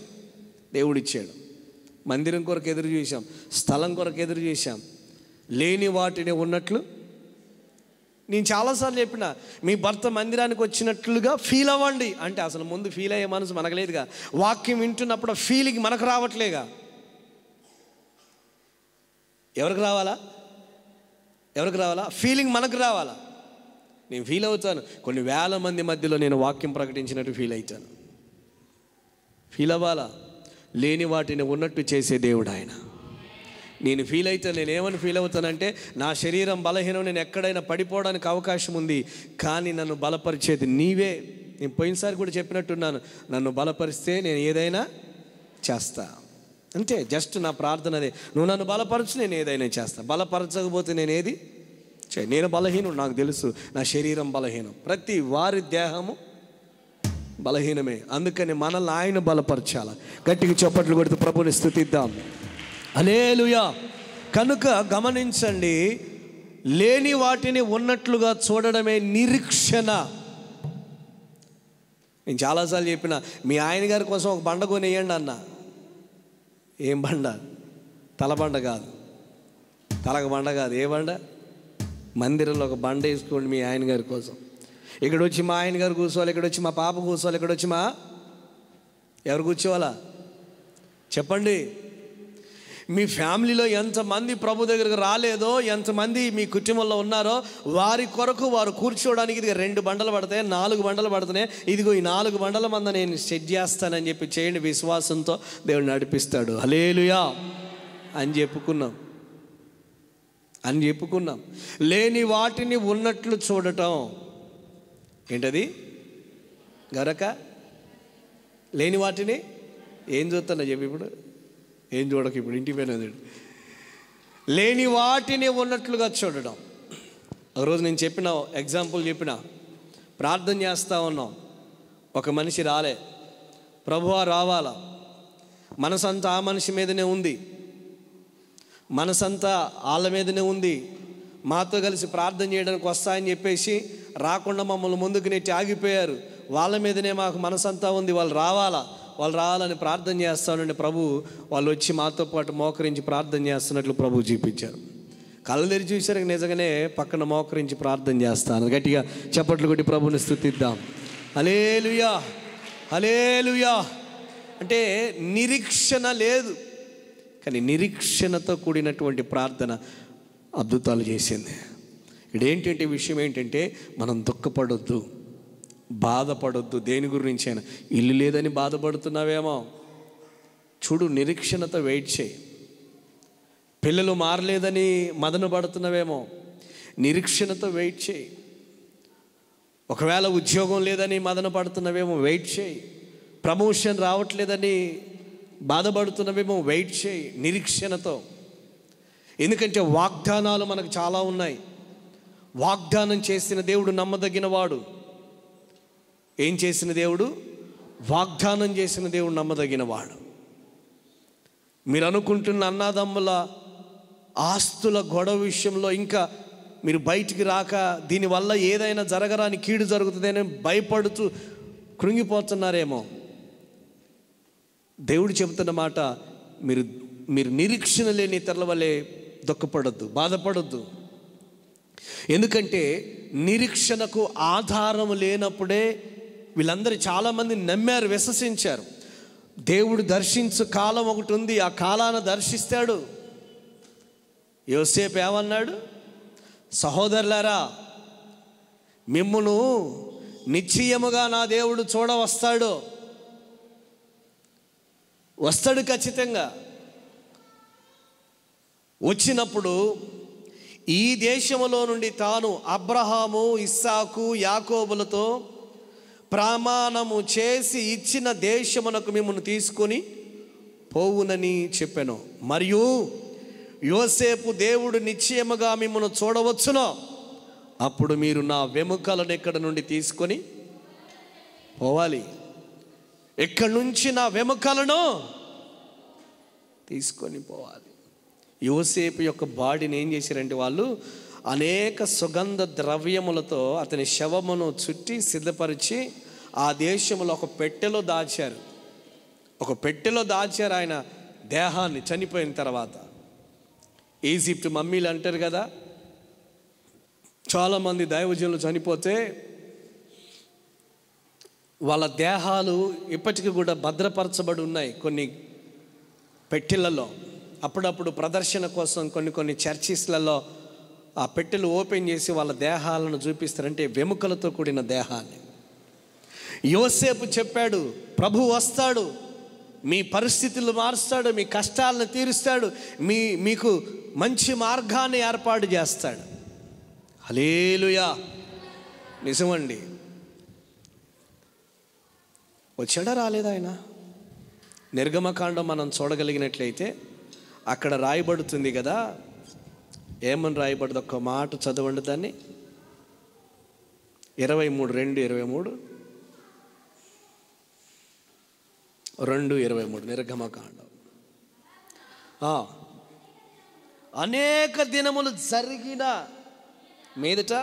దేవుడిచ్చాడు. మందిరం కొరకు ఎదురు చూసాం, స్థలం కొరకు ఎదురు చూసాం. లేని వాటిని ఉన్నట్లు నేను చాలాసార్లు చెప్పిన, మీ భర్త మందిరానికి వచ్చినట్లుగా ఫీల్ అవ్వండి అంటే అసలు ముందు ఫీల్ అయ్యే మనసు మనకు లేదుగా. వాక్యం వింటున్నప్పుడు ఫీలింగ్ మనకు రావట్లేగా. ఎవరికి రావాలా? ఫీలింగ్ మనకు రావాలా? నేను ఫీల్ అవుతాను. కొన్ని వేల మంది మధ్యలో నేను వాక్యం ప్రకటించినట్టు ఫీల్ అవుతాను. ఫీల్ అవ్వాలా? లేని వాటిని ఉన్నట్టు చేసే దేవుడు ఆయన. నేను ఫీల్ అయితే నేనేమని ఫీల్ అవుతానంటే, నా శరీరం బలహీనం, నేను ఎక్కడైనా పడిపోవడానికి అవకాశం ఉంది, కానీ నన్ను బలపరిచేది నీవే. నేను పోయినసారి కూడా చెప్పినట్టున్నాను, నన్ను బలపరిస్తే నేను ఏదైనా చేస్తా. అంతే, జస్ట్ నా ప్రార్థన అదే, నువ్వు నన్ను బలపరచు, నేను ఏదైనా చేస్తా. బలపరచకపోతే నేను ఏది నేను బలహీనం, నాకు తెలుసు, నా శరీరం బలహీనం, ప్రతి వారి దేహము బలహీనమే. అందుకని మనల్ని ఆయన బలపరచాలి. గట్టిగా చప్పట్లు కొడుతూ ప్రభుని స్తుతిద్దాం. హల్లెలూయా. కనుక గమనించండి, లేని వాటిని ఉన్నట్లుగా చూడడమే నిరీక్షణ. నేను చాలాసార్లు చెప్పిన, మీ ఆయన గారి కోసం ఒక బండ కొనేయండి అన్న. ఏం బండ? తలబండ కాదు, తలకు బండ కాదు. ఏ బండ? మందిరంలో ఒక బండ వేసుకోండి మీ ఆయన గారి కోసం. ఇక్కడ వచ్చి మా ఆయన గారు కూర్చోవాలి, ఇక్కడ వచ్చి మా పాప కూర్చోవాలి, ఇక్కడ వచ్చి మా ఎవరు కూర్చోవాలా చెప్పండి? మీ ఫ్యామిలీలో ఎంతమంది ప్రభు దగ్గరకు రాలేదో, ఎంతమంది మీ కుటుంబంలో ఉన్నారో వారి కొరకు వారు కూర్చోవడానికి ఇదిగో 2 బండలు పడతాయి, 4 బండలు పడుతున్నాయి. ఇదిగో ఈ 4 బండల మంద నేను సెట్ చేస్తానని చెప్పి చేయండి. విశ్వాసంతో దేవుడు నడిపిస్తాడు. హల్లెలూయా అని చెప్పుకున్నాం. లేని వాటిని ఉన్నట్లు చూడటం ఏంటది? గరక లేని వాటిని ఏం చూస్తున్నా చెప్పి, ఇప్పుడు ఏం చూడక, ఇప్పుడు ఇంటికి పోయినది. లేని వాటిని ఉన్నట్లుగా చూడడం. ఒకరోజు నేను చెప్పిన ఎగ్జాంపుల్ చెప్పిన, ప్రార్థన చేస్తూ ఉన్నాం, ఒక మనిషి రాలే. ప్రభువా రావాలా, మనసంతా ఆ మనిషి మీదనే ఉంది, మనసంతా వాళ్ళ మీదనే ఉంది. మాతో కలిసి ప్రార్థన చేయడానికి వస్తాయని చెప్పేసి రాకుండా మమ్మల్ని ముందుకు నెట్టి ఆగిపోయారు. వాళ్ళ మీదనే మాకు మనసంతా ఉంది, వాళ్ళు రావాలని ప్రార్థన చేస్తానండి ప్రభు. వాళ్ళు వచ్చి మాతో పాటు మోకరించి ప్రార్థన చేస్తున్నట్లు ప్రభు చూపించారు. కళ్ళు తెరిచి చూసారు, నిజంగానే పక్కన మోకరించి ప్రార్థన చేస్తాను. గట్టిగా చప్పట్లు కొట్టి ప్రభుని స్తుతిద్దాం. హల్లెలూయా, హల్లెలూయా. అంటే నిరీక్షణ లేదు, కానీ నిరీక్షణతో కూడినటువంటి ప్రార్థన అద్భుతాలు చేసింది. ఇక్కడ ఏంటంటే విషయం ఏంటంటే, మనం దుఃఖపడొద్దు, బాధపడొద్దు. దేని గురించి అయినా, ఇల్లు లేదని బాధపడుతున్నావేమో చూడు, నిరీక్షణతో వెయిట్ చేయి. పిల్లలు మారలేదని మదన పడుతున్నావేమో, నిరీక్షణతో వెయిట్ చేయి. ఒకవేళ ఉద్యోగం లేదని మదన పడుతున్నావేమో, వెయిట్ చేయి. ప్రమోషన్ రావట్లేదని బాధపడుతున్నావేమో, వెయిట్ చేయి నిరీక్షణతో. ఎందుకంటే వాగ్దానాలు మనకు చాలా ఉన్నాయి. వాగ్దానం చేసిన దేవుడు నమ్మదగినవాడు. ఏం చేసిన దేవుడు? వాగ్దానం చేసిన దేవుడు నమ్మదగినవాడు. మీరు అనుకుంటున్న అన్నదమ్ముల ఆస్తుల గొడవ విషయంలో ఇంకా మీరు బయటికి రాక, దీనివల్ల ఏదైనా జరగరాని కీడు జరుగుతుందని భయపడుతూ కృంగిపోతున్నారేమో. దేవుడు చెబుతున్న మాట, మీరు నిరీక్షణ లేని ఇతరుల వల్లే దుఃఖపడొద్దు, బాధపడొద్దు. ఎందుకంటే నిరీక్షణకు ఆధారం లేనప్పుడే వీళ్ళందరూ చాలామంది నమ్మారు, విశ్వసించారు. దేవుడు దర్శించు కాలం ఒకటి ఉంది, ఆ కాలాన్ని దర్శిస్తాడు. యోసేపు ఏమన్నాడు? సహోదరులారా, మిమ్మును నిశ్చయముగా నా దేవుడు చూడవస్తాడు, వస్తాడు ఖచ్చితంగా. వచ్చినప్పుడు ఈ దేశములో నుండి తాను అబ్రహాము, ఇస్సాకు, యాకోబులతో ప్రమాణము చేసి ఇచ్చిన దేశమునకు మిమ్మల్ని తీసుకొని పోవునని చెప్పాను. మరియు యోసేపు దేవుడు నిశ్చయముగా మిమ్మల్ని చూడవచ్చును, అప్పుడు మీరు నా వెముకలను ఎక్కడి నుండి తీసుకొని పోవాలి. ఎక్కడి నుంచి నా వెముకలను తీసుకొని పోవాలి. యోసేపు యొక్క బాడీని ఏం చేశారంటే వాళ్ళు అనేక సుగంధ ద్రవ్యములతో అతని శవమును చుట్టి సిద్ధపరిచి ఆ దేశంలో ఒక పెట్టెలో దాచారు. ఆయన దేహాన్ని చనిపోయిన తర్వాత. ఈజిప్ట్ మమ్మీలు అంటారు కదా, చాలామంది దైవజనులు చనిపోతే వాళ్ళ దేహాలు ఇప్పటికీ కూడా భద్రపరచబడి ఉన్నాయి కొన్ని పెట్టెలలో. అప్పుడప్పుడు ప్రదర్శన కోసం కొన్ని చర్చిస్లలో ఆ పెట్టెలు ఓపెన్ చేసి వాళ్ళ దేహాలను చూపిస్తారంటే వెముకలతో కూడిన దేహాన్ని. యోసేపు చెప్పాడు, ప్రభు వస్తాడు, మీ పరిస్థితులు మారుస్తాడు, మీ కష్టాలను తీరుస్తాడు, మీకు మంచి మార్గాన్ని ఏర్పాటు చేస్తాడు. హల్లెలూయా. నిజమండి. వచ్చాడా రాలేదా ఆయన? నిర్గమకాండం మనం చూడగలిగినట్లయితే అక్కడ రాయబడుతుంది కదా, ఏమని రాయబడుతుంది? ఒక్క మాట చదవండి దాన్ని. 2:23 నిర్గమకాండం. అనేక దినములు జరిగిన మీదట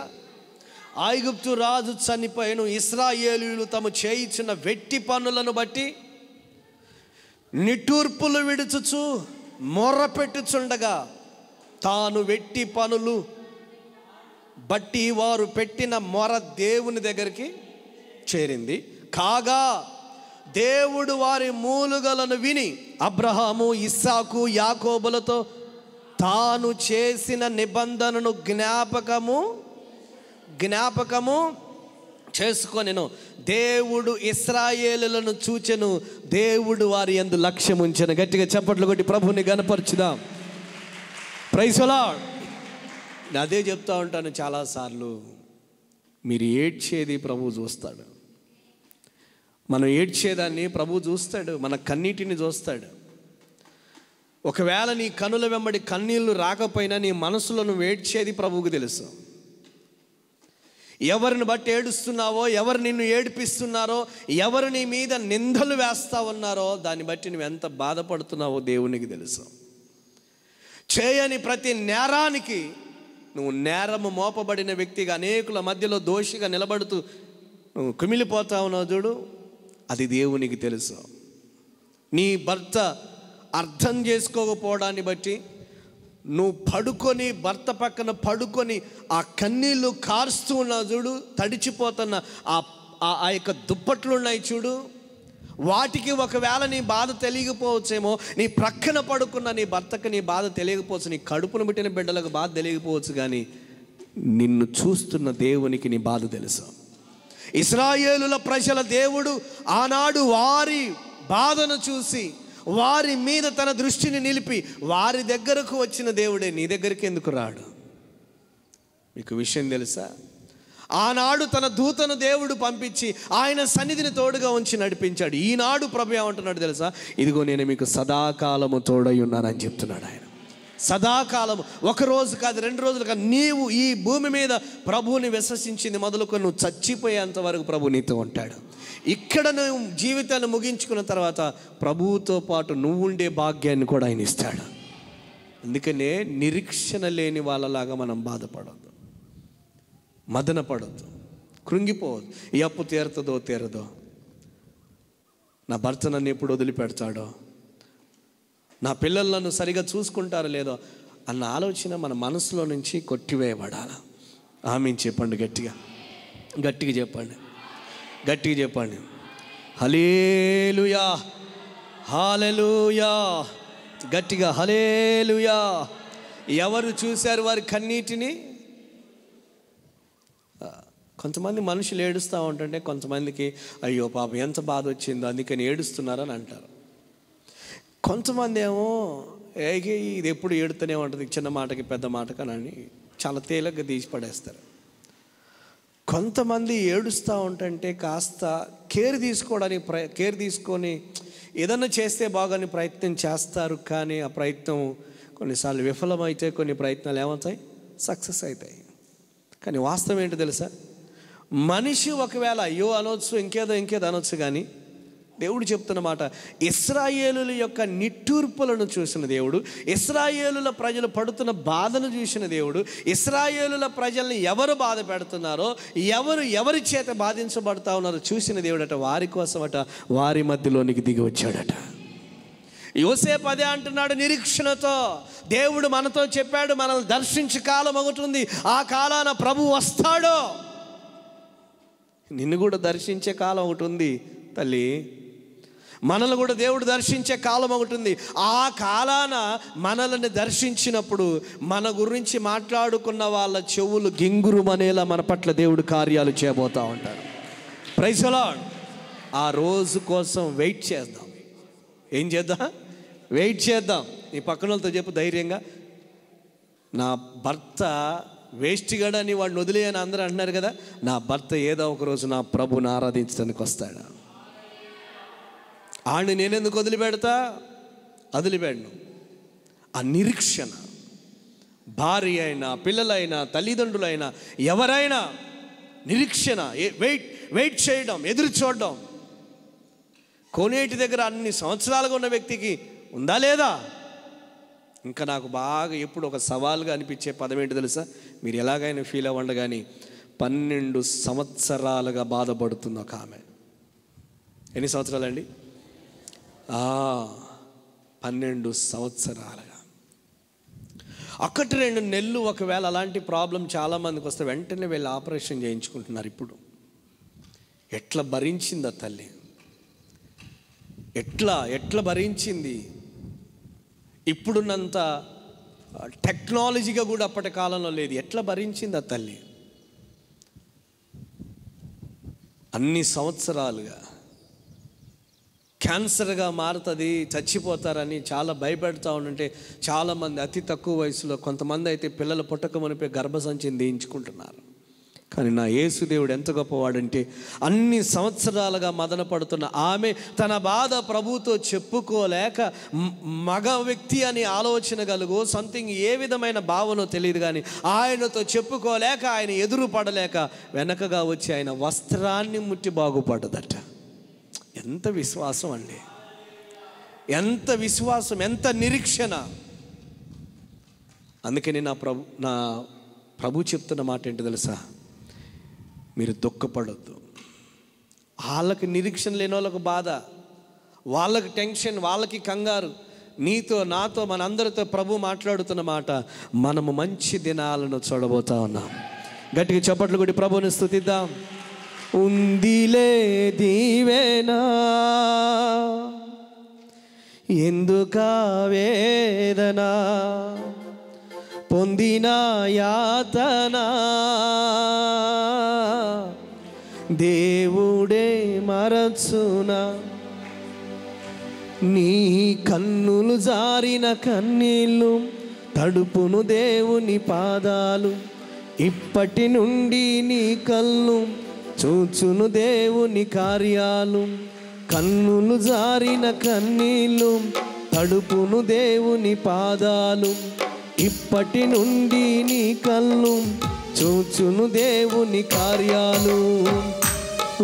ఐగుప్తు రాజు చనిపోయిన ఇశ్రాయేలీయులు తాము చేయించిన వెట్టి పనులను బట్టి నిట్టూర్పులు విడుచుచు మొర్రపెట్టుచుండగా తాను వెట్టి పనులు బట్టి వారు పెట్టిన మొర దేవుని దగ్గరికి చేరింది. కాగా దేవుడు వారి మూలుగలను విని అబ్రహాము, ఇస్సాకు, యాకోబులతో తాను చేసిన నిబంధనను జ్ఞాపకము చేసుకొనెను. దేవుడు ఇశ్రాయేలులను చూచెను, దేవుడు వారి యందు లక్ష్యం ఉంచెను. గట్టిగా చప్పట్లు కొట్టి ప్రభుని గణపరచుదాం. Praise the lord. నేను అదే చెప్తా ఉంటాను చాలాసార్లు, మీరు ఏడ్చేది ప్రభు చూస్తాడు. మనం ఏడ్చేదాన్ని ప్రభు చూస్తాడు, మన కన్నీటిని చూస్తాడు. ఒకవేళ నీ కనుల వెంబడి కన్నీళ్ళు రాకపోయినా నీ మనసులో నువ్వు ఏడ్చేది ప్రభువుకు తెలుసు. ఎవరిని బట్టి ఏడుస్తున్నావో, ఎవరు నిన్ను ఏడిపిస్తున్నారో, ఎవరు నీ మీద నిందలు వేస్తా ఉన్నారో దాన్ని బట్టి నువ్వు ఎంత బాధపడుతున్నావో దేవునికి తెలుసు. చేయని ప్రతి నేరానికి నువ్వు నేరము మోపబడిన వ్యక్తిగా అనేకుల మధ్యలో దోషిగా నిలబడుతూ నువ్వు కుమిలిపోతా ఉన్నావు చూడు, అది దేవునికి తెలుసు. నీ భర్త అర్థం చేసుకోకపోవడాన్ని బట్టి నువ్వు పడుకొని భర్త పక్కన పడుకొని ఆ కన్నీళ్ళు కారుస్తూ ఉన్నావు చూడు, తడిచిపోతున్న ఆ యొక్క దుప్పట్లు ఉన్నాయి చూడు, వాటికి ఒకవేళ నీ బాధ తెలియకపోవచ్చేమో. నీ ప్రక్కన పడుకున్న నీ భర్తకు నీ బాధ తెలియకపోవచ్చు, నీ కడుపును పుట్టిన బిడ్డలకు బాధ తెలియకపోవచ్చు, కానీ నిన్ను చూస్తున్న దేవునికి నీ బాధ తెలుసు. ఇశ్రాయేలుల ప్రజల దేవుడు ఆనాడు వారి బాధను చూసి వారి మీద తన దృష్టిని నిలిపి వారి దగ్గరకు వచ్చిన దేవుడే నీ దగ్గరికి ఎందుకు రాడు? మీకు విషయం తెలుసా? ఆనాడు తన దూతను దేవుడు పంపించి ఆయన సన్నిధిని తోడుగా ఉంచి నడిపించాడు. ఈనాడు ప్రభు ఏమంటున్నాడు తెలుసా? ఇదిగో నేను మీకు సదాకాలము తోడై ఉన్నానని చెప్తున్నాడు ఆయన. సదాకాలము, ఒక రోజు కాదు, 2 రోజులు కాదు, నీవు ఈ భూమి మీద ప్రభువుని విశ్వసించింది మొదలుకొని నువ్వు చచ్చిపోయేంత వరకు ప్రభు నీతో ఉంటాడు. ఇక్కడ నువ్వు జీవితాన్ని ముగించుకున్న తర్వాత ప్రభువుతో పాటు నువ్వు ఉండే భాగ్యాన్ని కూడా ఆయన ఇస్తాడు. అందుకనే నిరీక్షణ లేని వాళ్ళలాగా మనం బాధపడద్దు, మదన పడద్దు, కృంగిపోవద్దు. ఈ అప్పు తీరదో, నా భర్త నన్ను ఎప్పుడు వదిలిపెడతాడో, నా పిల్లలు నన్ను సరిగా చూసుకుంటారో లేదో అన్న ఆలోచన మన మనసులో నుంచి కొట్టివేయబడాలి. ఆమేన్ చెప్పండి, గట్టిగా చెప్పండి. హల్లెలూయా, హల్లెలూయా, గట్టిగా హల్లెలూయా. ఎవరు చూశారు వారి కన్నీటిని? కొంతమంది మనుషులు ఏడుస్తూ ఉంటుంటే కొంతమందికి అయ్యో పాపం ఎంత బాధ వచ్చిందో అందుకని ఏడుస్తున్నారని అంటారు. కొంతమంది ఏమో ఇది ఎప్పుడు ఏడుతూనే ఉంటుంది, చిన్న మాటకి పెద్ద మాటకి అని చాలా తేలిగ్గా తీసి పడేస్తారు. కొంతమంది ఏడుస్తూ ఉంటుంటే కాస్త కేర్ తీసుకొని ఏదన్నా చేస్తే బాగాని ప్రయత్నం చేస్తారు, కానీ ఆ ప్రయత్నం కొన్నిసార్లు విఫలమైతే కొన్ని ప్రయత్నాలు ఏమవుతాయి? సక్సెస్ అవుతాయి. కానీ వాస్తవం ఏంటో తెలుసా? మనిషి ఒకవేళ అయ్యో అనొచ్చు, ఇంకేదో అనొచ్చు, కానీ దేవుడు చెప్తున్న మాట, ఇశ్రాయేలుల యొక్క నిట్టూర్పులను చూసిన దేవుడు, ఇశ్రాయేలుల ప్రజలు పడుతున్న బాధను చూసిన దేవుడు, ఇశ్రాయేలుల ప్రజల్ని ఎవరు బాధ పెడుతున్నారో, ఎవరి చేత బాధించబడతా ఉన్నారో చూసిన దేవుడట. వారి కోసమట వారి మధ్యలోనికి దిగి వచ్చాడట. యోసేపు అదే అంటున్నాడు, నిరీక్షణతో. దేవుడు మనతో చెప్పాడు, మనల్ని దర్శించే కాలం అవుతుంది, ఆ కాలాన ప్రభు వస్తాడు. నిన్ను కూడా దర్శించే కాలం ఒకటి ఉంది తల్లి, మనల్ని కూడా దేవుడు దర్శించే కాలం ఒకటి ఉంది. ఆ కాలాన మనల్ని దర్శించినప్పుడు మన గురించి మాట్లాడుకున్న వాళ్ళ చెవులు గింగురుమనేలా మన పట్ల దేవుడు కార్యాలు చేయబోతూ ఉంటాడు. Praise the lord. ఆ రోజు కోసం వెయిట్ చేద్దాం. ఏం చేద్దాం? వెయిట్ చేద్దాం. నీ పక్కన వాళ్ళతో చెప్పు ధైర్యంగా, నా భర్త వేస్ట్గాడని వాడిని వదిలేయని అందరూ అంటున్నారు కదా, నా భర్త ఏదో ఒక రోజు నా ప్రభుని ఆరాధించడానికి వస్తాడు. ఆడిని నేనెందుకు వదిలిపెడను. ఆ నిరీక్షణ, భార్య అయినా పిల్లలైనా తల్లిదండ్రులైనా ఎవరైనా నిరీక్షణ, వెయిట్ చేయడం, ఎదురు చూడడం. కోనేటి దగ్గర అన్ని సంవత్సరాలుగా ఉన్న వ్యక్తికి ఉందా లేదా? ఇంకా నాకు బాగా ఎప్పుడు ఒక సవాల్గా అనిపించే పదం ఏంటి తెలుసా? మీరు ఎలాగైనా ఫీల్ అవ్వండి కానీ 12 సంవత్సరాలుగా బాధపడుతుంది ఒక ఆమె. ఎన్ని సంవత్సరాలండి? 12 సంవత్సరాలుగా. 1-2 నెలలు ఒకవేళ అలాంటి ప్రాబ్లం చాలామందికి వస్తే వెంటనే వెళ్ళి ఆపరేషన్ చేయించుకుంటున్నారు. ఇప్పుడు ఎట్లా భరించింది ఆ తల్లి, ఎట్లా భరించింది. ఇప్పుడున్నంత టెక్నాలజీగా కూడా అప్పటి కాలంలో లేదు. ఎట్లా భరించింది ఆ తల్లి అన్ని సంవత్సరాలుగా. క్యాన్సర్గా మారుతుంది, చచ్చిపోతారని చాలా భయపెడతా ఉంటే చాలామంది అతి తక్కువ వయసులో, కొంతమంది అయితే పిల్లలు పుట్టక మునిపే గర్భసంచిని తీయించుకుంటున్నారు. కానీ నా యేసుదేవుడు ఎంత గొప్పవాడంటే, అన్ని సంవత్సరాలుగా మదన పడుతున్న ఆమె తన బాధ ప్రభుతో చెప్పుకోలేక, మగ వ్యక్తి అని ఆలోచన కలుగు సంథింగ్ ఏ విధమైన భావనో తెలియదు కానీ ఆయనతో చెప్పుకోలేక, ఆయన ఎదురు పడలేక వెనకగా వచ్చి ఆయన వస్త్రాన్ని ముట్టి బాగుపడ్డదట. ఎంత విశ్వాసం అండి, ఎంత విశ్వాసం, ఎంత నిరీక్షణ. అందుకని నా ప్రభు చెప్తున్న మాట ఏంటి తెలుసా? మీరు దుఃఖపడొద్దు. వాళ్ళకి నిరీక్షణ లేని వాళ్ళకు బాధ, వాళ్ళకి టెన్షన్, వాళ్ళకి కంగారు. నీతో నాతో మనందరితో ప్రభు మాట్లాడుతున్న మాట, మనము మంచి దినాలను చూడబోతా ఉన్నాం. గట్టిగా చప్పట్లు కొట్టి ప్రభుని స్తుతిద్దాం. ఉందిలే దీవెనా ఎందుకా వేదన, పొందిన యాతన దేవుడే మరచునా, నీ కన్నులు జారిన కన్నీళ్ళు తడుపును దేవుని పాదాలు, ఇప్పటి నుండి నీ కళ్ళు చూచును దేవుని కార్యాలు. కన్నులు జారిన కన్నీళ్ళు తడుపును దేవుని పాదాలు, ఇప్పటి నుండి నీ కళ్ళు చూచును దేవుని కార్యాలు.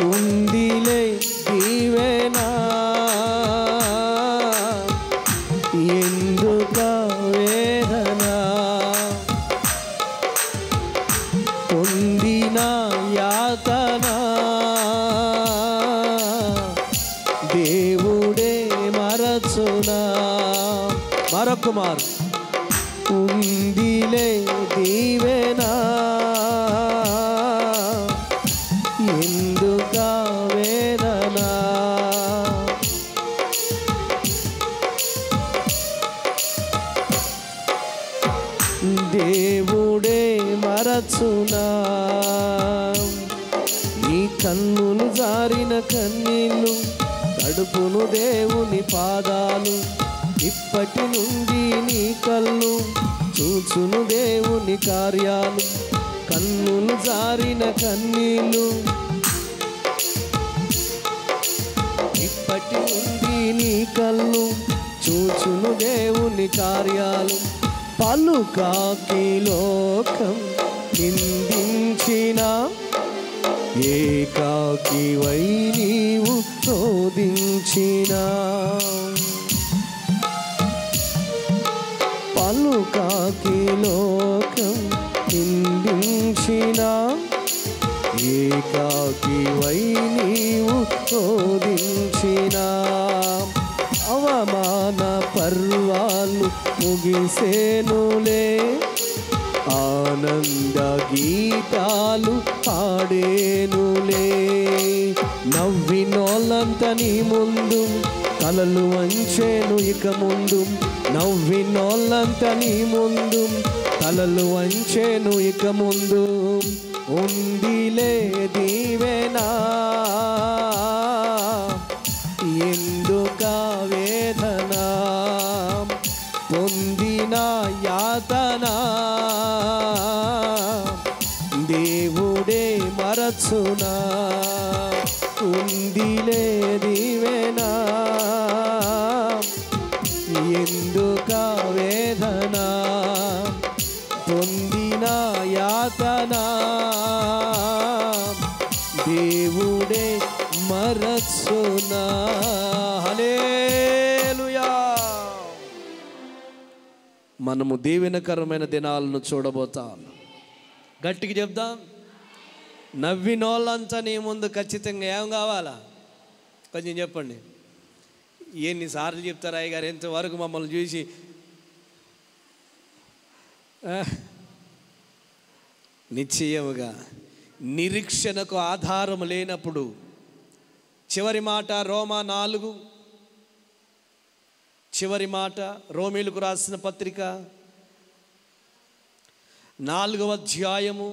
ఉందిలే దీవెనా ఎందుక వేదన, పొందిన యాతన దేవుడే మరచునా. మరొక మారు ఉందిలే దీవెనా ఎందుక వేదన, దేవుడే మరచునా. నీ కన్నులు జారిన కన్నీళ్ళు తడుపును దేవుని పాదాలు, ఇప్పటి నుండి నీ కళ్ళు చూచును దేవుని కార్యాలు. కన్నులు జారిన కన్నీళ్ళు ఇప్పటి నుండి నీ కళ్ళు చూచును దేవుని కార్యాలు. పలుకాకి లోకం నిందించిన, ఏకాకి వై నీవు శోధించిన, పలుకాకి లోకం నిందించిన, ఏకాకి వై నీవు శోధించిన, అవమాన ముగిసేనులే, ఆనంద గీతాలు పాడేనులే. నవ్వినోళ్ళంత నీ ముందు తలలు వంచేను ఇక ముందు, నవ్వినోళ్ళంత నీ ముందు తలలు వంచేను ఇక ముందు. ఉందిలే దీవెనా ఎందుక వేదన, పొందిన యాతన దేవుడే మరచునా. ఉందిలే దీవెనా ఎందుక వేదన, పొందిన యాతన దేవుడే మరచునా. హల్లెలూయా. మనము దీవెనకరమైన దినాలను చూడబోతాం. గట్టిగా చెప్దాం. నవ్వినోళ్ళంతా నీ ముందు ఖచ్చితంగా ఏం కావాలా? కొంచెం చెప్పండి. ఎన్నిసార్లు చెప్తారు అయ్యగారు? ఎంతవరకు మమ్మల్ని చూసి నిశ్చయముగా నిరీక్షణకు ఆధారం లేనప్పుడు, చివరి మాట రోమా 4 చివరి మాట, రోమీలకు రాసిన పత్రిక 4వ అధ్యాయము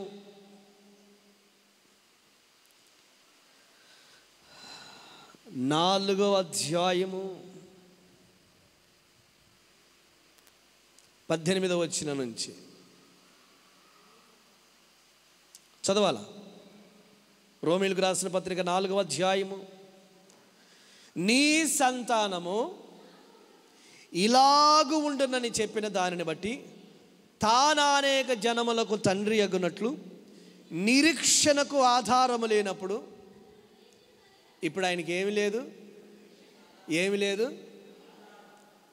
18వ వచనం నుంచి చదవాలా? రోమీలకు రాసిన పత్రిక 4వ అధ్యాయము. నీ సంతానము ఇలాగు ఉండునని చెప్పిన దానిని బట్టి తాను అనేక జనములకు తండ్రి అగునట్లు నిరీక్షణకు ఆధారము లేనప్పుడు, ఇప్పుడు ఆయనకి ఏమి లేదు, ఏమి లేదు.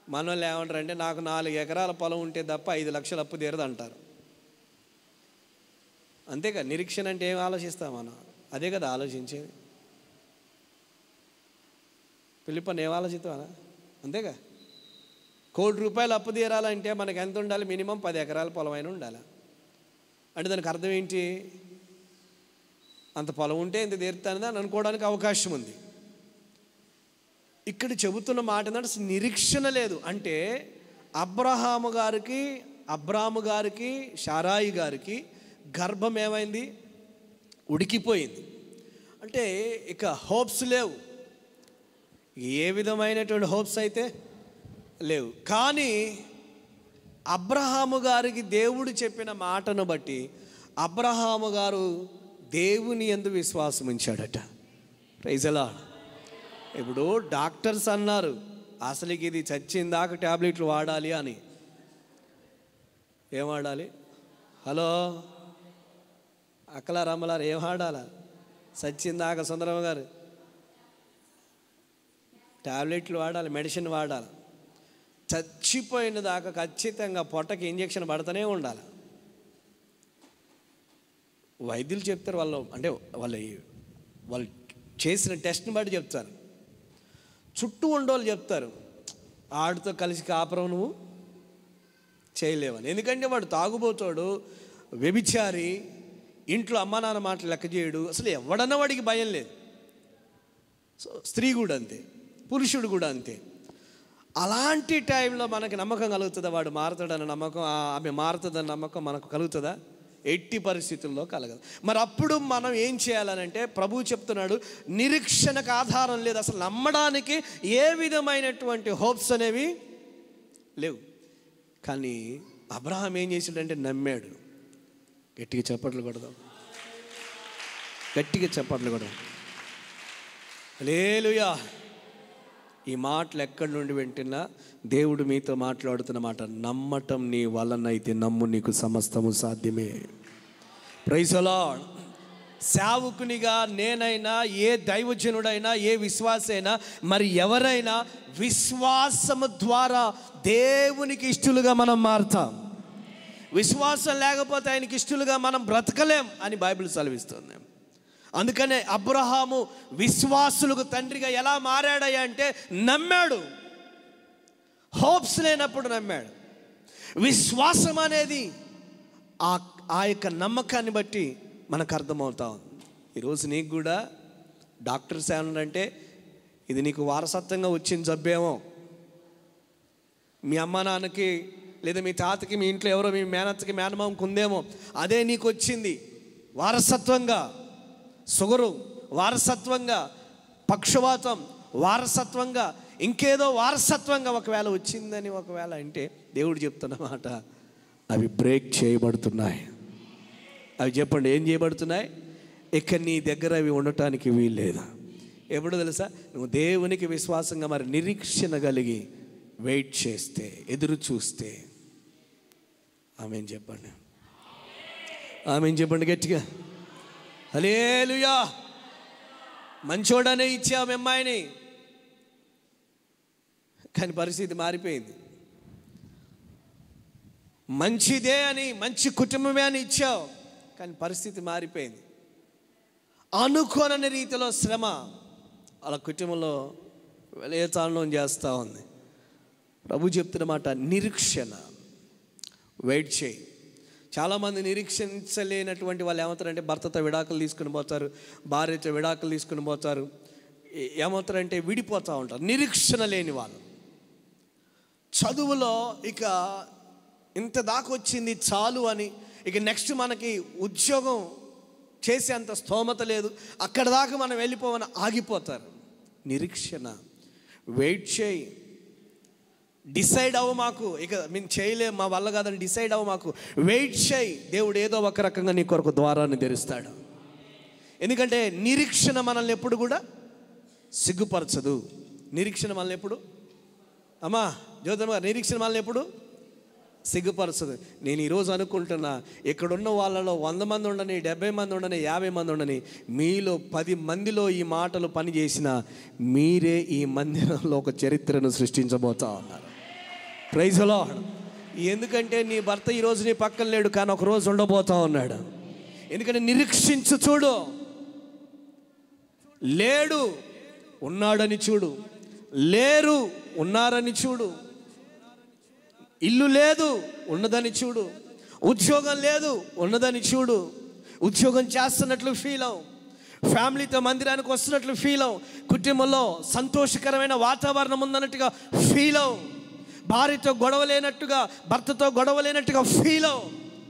మన వాళ్ళు ఏమంటారంటే నాకు 4 ఎకరాల పొలం ఉంటే తప్ప 5 లక్షలు అప్పు తీరదు అంటారు. అంతేగా. నిరీక్షణ అంటే ఏం ఆలోచిస్తాం మనం? అదే కదా ఆలోచించేది. పిలిపని ఏం ఆలోచిస్తామా? అంతేగా. 1 కోటి రూపాయలు అప్పు తీరాలంటే మనకు ఎంత ఉండాలి? మినిమం 10 ఎకరాల పొలం అయినా ఉండాలి. అంటే దానికి అర్థం ఏంటి? అంత పొలం ఉంటే ఇంత తీరుతానని అని అనుకోవడానికి అవకాశం ఉంది. ఇక్కడ చెబుతున్న మాట ఏంటంటే నిరీక్షణ లేదు. అంటే అబ్రాహాము గారికి షారాయి గారికి గర్భం ఏమైంది? ఉడికిపోయింది. అంటే ఇక హోప్స్ లేవు. ఏ విధమైనటువంటి హోప్స్ అయితే లేవు. కానీ అబ్రహాము గారికి దేవుడు చెప్పిన మాటను బట్టి అబ్రహాము గారు దేవుని యందు విశ్వాసం ఉంచాడట. Praise the lord. ఇప్పుడు డాక్టర్స్ అన్నారు అసలుకి ఇది చచ్చిందాక ట్యాబ్లెట్లు వాడాలి అని. ఏం వాడాలి? హలో అక్కలారు అమ్మలారు, ఏం వాడాలా? చచ్చిందాక సుందరమ్మ గారు ట్యాబ్లెట్లు వాడాలి, మెడిసిన్ వాడాలి. చచ్చిపోయిన దాకా ఖచ్చితంగా పొట్టకి ఇంజక్షన్ పడుతూనే ఉండాలి. వైద్యులు చెప్తారు, వాళ్ళు చేసిన టెస్ట్ని బట్టి చెప్తారు. చుట్టూ ఉండోళ్ళు చెప్తారు ఆడితో కలిసి కాపురం నువ్వు చేయలేవని. ఎందుకంటే వాడు తాగుబోతాడు, వ్యభిచారి, ఇంట్లో అమ్మ నాన్న మాటలు లెక్క చేయడు. అసలు ఎవడన్నా వాడికి భయం లేదు. సో స్త్రీ కూడా అంతే, పురుషుడు కూడా అంతే. అలాంటి టైంలో మనకి నమ్మకం కలుగుతుందా? వాడు మారుతాడన్న నమ్మకం, ఆమె మారుతుందన్న నమ్మకం మనకు కలుగుతుందా? ఎట్టి పరిస్థితుల్లో కలగదు. మరి అప్పుడు మనం ఏం చేయాలనంటే, ప్రభువు చెప్తున్నాడు నిరీక్షణకు ఆధారం లేదు. అసలు నమ్మడానికి ఏ విధమైనటువంటి హోప్స్ అనేవి లేవు. కానీ అబ్రహాం ఏం చేశాడంటే నమ్మాడు. గట్టిగా చప్పట్లు కొడదాం, గట్టిగా చప్పట్లు కొడదాం. హల్లెలూయా. ఈ మాటలు ఎక్కడి నుండి వింటున్నా దేవుడు మీతో మాట్లాడుతున్న మాట, నమ్మటం నీ వలనైతే నమ్ము, నీకు సమస్తము సాధ్యమే. Praise the lord. సేవకునిగా నేనైనా, ఏ దైవజనుడైనా, ఏ విశ్వాసైనా, మరి ఎవరైనా విశ్వాసము ద్వారా దేవునికి ఇష్టలుగా మనం మారుతాం. విశ్వాసం లేకపోతే ఆయనకి ఇష్టలుగా మనం బ్రతకలేం అని బైబిల్ సెలవిస్తుంది. అందుకనే అబ్రహాము విశ్వాసులకు తండ్రిగా ఎలా మారాడయ్యా అంటే నమ్మాడు. హోప్స్ లేనప్పుడు నమ్మాడు. విశ్వాసం అనేది ఆ యొక్క నమ్మకాన్ని బట్టి మనకు అర్థమవుతా ఉంది. ఈరోజు నీకు కూడా డాక్టర్స్ ఏమన్నారంటే ఇది నీకు వారసత్వంగా వచ్చిన జబ్బేమో, మీ అమ్మ నాన్నకి లేదా మీ తాతకి మీ ఇంట్లో ఎవరో మీ మేనత్తకి మేనమామకి ఉందేమో, అదే నీకు వచ్చింది వారసత్వంగా. షుగరు వారసత్వంగా, పక్షవాతం వారసత్వంగా, ఇంకేదో వారసత్వంగా ఒకవేళ వచ్చిందని ఒకవేళ అంటే దేవుడు చెప్తున్నమాట, అవి బ్రేక్ చేయబడుతున్నాయి. అవి చెప్పండి, ఏం చేయబడుతున్నాయి? ఇక నీ దగ్గర అవి ఉండటానికి వీల్లేదు. ఎప్పుడు తెలుసా? నువ్వు దేవునికి విశ్వాసంగా మరి నిరీక్షణ కలిగి వెయిట్ చేస్తే, ఎదురు చూస్తే. ఆమేన్ చెప్పండి, ఆమేన్ చెప్పండి గట్టిగా. హల్లెలూయా. మంచోడనే ఇచ్చావు అమ్మాయిని, కానీ పరిస్థితి మారిపోయింది. మంచిదే అని, మంచి కుటుంబమే అని ఇచ్చావు, కానీ పరిస్థితి మారిపోయింది. అనుకోనని రీతిలో శ్రమ అలా కుటుంబంలో వెలయతాళం చేస్తూ ఉంది. ప్రభు చెప్తున్నమాట నిరీక్షణ, వెయిట్ చేయి. చాలామంది నిరీక్షించలేనటువంటి వాళ్ళు ఏమవుతారంటే భర్తతో విడాకులు తీసుకుని పోతారు, భార్యతో విడాకులు తీసుకుని పోతారు. ఏమవుతారంటే విడిపోతూ ఉంటారు, నిరీక్షణ లేని వాళ్ళు. చదువులో ఇక ఇంత దాకా వచ్చింది చాలు అని, ఇక నెక్స్ట్ మనకి ఉద్యోగం చేసేంత స్తోమత లేదు, అక్కడ దాకా మనం వెళ్ళిపోవని ఆగిపోతారు. నిరీక్షణ, వెయిట్ చేయి. డిసైడ్ అవ్వ, మాకు ఇక మేము చేయలేము, మా వల్ల కాదని డిసైడ్ అవ్వ, మాకు వెయిట్ చేయి. దేవుడు ఏదో ఒక రకంగా నీ కొరకు ద్వారాన్ని తెరుస్తాడు. ఎందుకంటే నిరీక్షణ మనల్ని ఎప్పుడు కూడా సిగ్గుపరచదు. నిరీక్షణ మనల్ని ఎప్పుడు, అమ్మా జ్యోతమ్మ, నిరీక్షణ మనల్ని ఎప్పుడు సిగ్గుపరచదు. నేను ఈరోజు అనుకుంటున్నా, ఇక్కడున్న వాళ్ళలో 100 మంది ఉండని, 70 మంది ఉండని, 50 మంది ఉండని, మీలో 10 మందిలో ఈ మాటలు పనిచేసిన మీరే ఈ మందిరంలో ఒక చరిత్రను సృష్టించబోతా ఉన్నారు. Praise the lord. ఎందుకంటే నీ భర్త ఈరోజు నీ పక్కన లేడు, కానీ ఒక రోజు ఉండబోతా ఉన్నాడు. ఎందుకంటే నిరీక్షించు చూడు. లేడు ఉన్నాడని చూడు, లేరు ఉన్నారని చూడు, ఇల్లు లేదు ఉన్నదని చూడు, ఉద్యోగం లేదు ఉన్నదని చూడు, ఉద్యోగం చేస్తున్నట్లు ఫీల్ అవు, ఫ్యామిలీతో మందిరానికి వస్తున్నట్లు ఫీల్ అవు, కుటుంబంలో సంతోషకరమైన వాతావరణం ఉందన్నట్టుగా ఫీల్ అవు, భార్యతో గొడవ లేనట్టుగా, భర్తతో గొడవ లేనట్టుగా ఫీల్ అవు.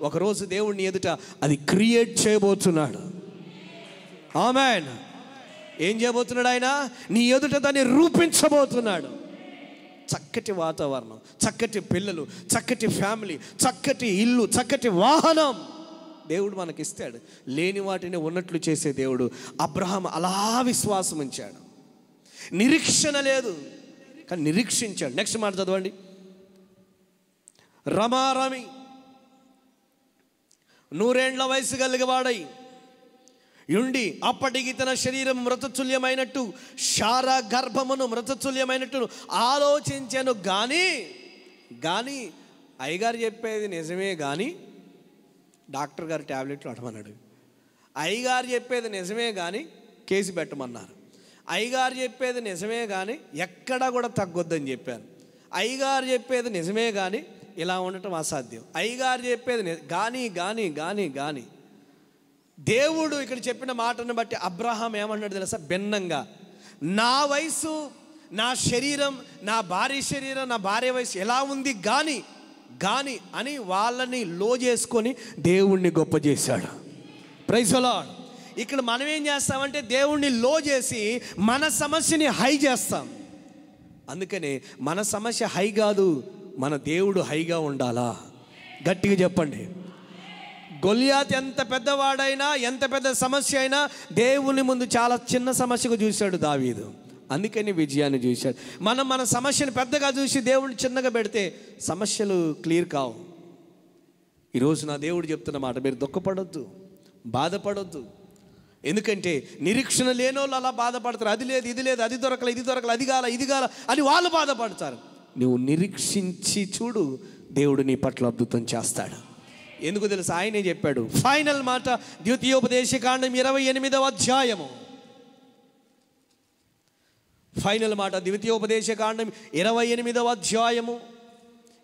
ఒకరోజు దేవుడిని ఎదుట అది క్రియేట్ చేయబోతున్నాడు. ఆమేన్. ఏం చేయబోతున్నాడు ఆయన? నీ ఎదుట దాన్ని రూపించబోతున్నాడు. చక్కటి వాతావరణం, చక్కటి పిల్లలు, చక్కటి ఫ్యామిలీ, చక్కటి ఇల్లు, చక్కటి వాహనం దేవుడు మనకిస్తాడు. లేని వాటిని ఉన్నట్లు చేసే దేవుడు. అబ్రహాం అలా విశ్వాసం ఉంచాడు. నిరీక్షణ లేదు, కానీ నిరీక్షించాడు. నెక్స్ట్ మాట చదవండి. రమారమి 100 ఏండ్ల వయసు కలిగివాడై యుండి అప్పటికి తన శరీరం మృతతుల్యమైనట్టు, శార గర్భమును మృతతుల్యమైనట్టు ఆలోచించాను. కానీ అయ్యగారు చెప్పేది నిజమే, కానీ డాక్టర్ గారు ట్యాబ్లెట్లు అడమన్నాడు. అయ్యగారు చెప్పేది నిజమే కానీ కేసు పెట్టమన్నారు. అయ్యగారు చెప్పేది నిజమే కానీ ఎక్కడా కూడా తగ్గొద్దని చెప్పాను. అయ్యగారు చెప్పేది నిజమే కానీ ఇలా ఉండటం అసాధ్యం. అయ్యగారు చెప్పేది కానీ దేవుడు ఇక్కడ చెప్పిన మాటను బట్టి అబ్రహాం ఏమన్నాడు తెలుసా? భిన్నంగా, నా వయసు, నా శరీరం, నా భార్య శరీరం, నా భార్య వయసు ఎలా ఉంది కానీ అని వాళ్ళని లో చేసుకొని దేవుణ్ణి గొప్ప చేశాడు. Praise the lord. ఇక్కడ మనం ఏం చేస్తామంటే దేవుణ్ణి లో చేసి మన సమస్యని హై చేస్తాం. అందుకని మన సమస్య హై కాదు, మన దేవుడు హైగా ఉండాలా? గట్టిగా చెప్పండి. గొలియాత్ ఎంత పెద్దవాడైనా, ఎంత పెద్ద సమస్య అయినా దేవుని ముందు చాలా చిన్న సమస్యగా చూశాడు దావీదు. అందుకని విజయాన్ని చూశాడు. మనం మన సమస్యను పెద్దగా చూసి దేవుడిని చిన్నగా పెడితే సమస్యలు క్లియర్ కావు. ఈరోజు నా దేవుడు చెప్తున్న మాట, మీరు దుఃఖపడొద్దు, బాధపడొద్దు. ఎందుకంటే నిరీక్షణ లేని వాళ్ళు అలా బాధపడతారు. అది లేదు, ఇది లేదు, అది దొరకలే, ఇది కాల అని వాళ్ళు బాధపడతారు. నువ్వు నిరీక్షించి చూడు, దేవుడు నీ పట్ల అద్భుతం చేస్తాడు. ఎందుకు తెలుసు? ఆయనే చెప్పాడు. ఫైనల్ మాట, ద్వితీయోపదేశకాండం 28వ అధ్యాయము. ఫైనల్ మాట, ద్వితీయోపదేశకాండం 28వ అధ్యాయము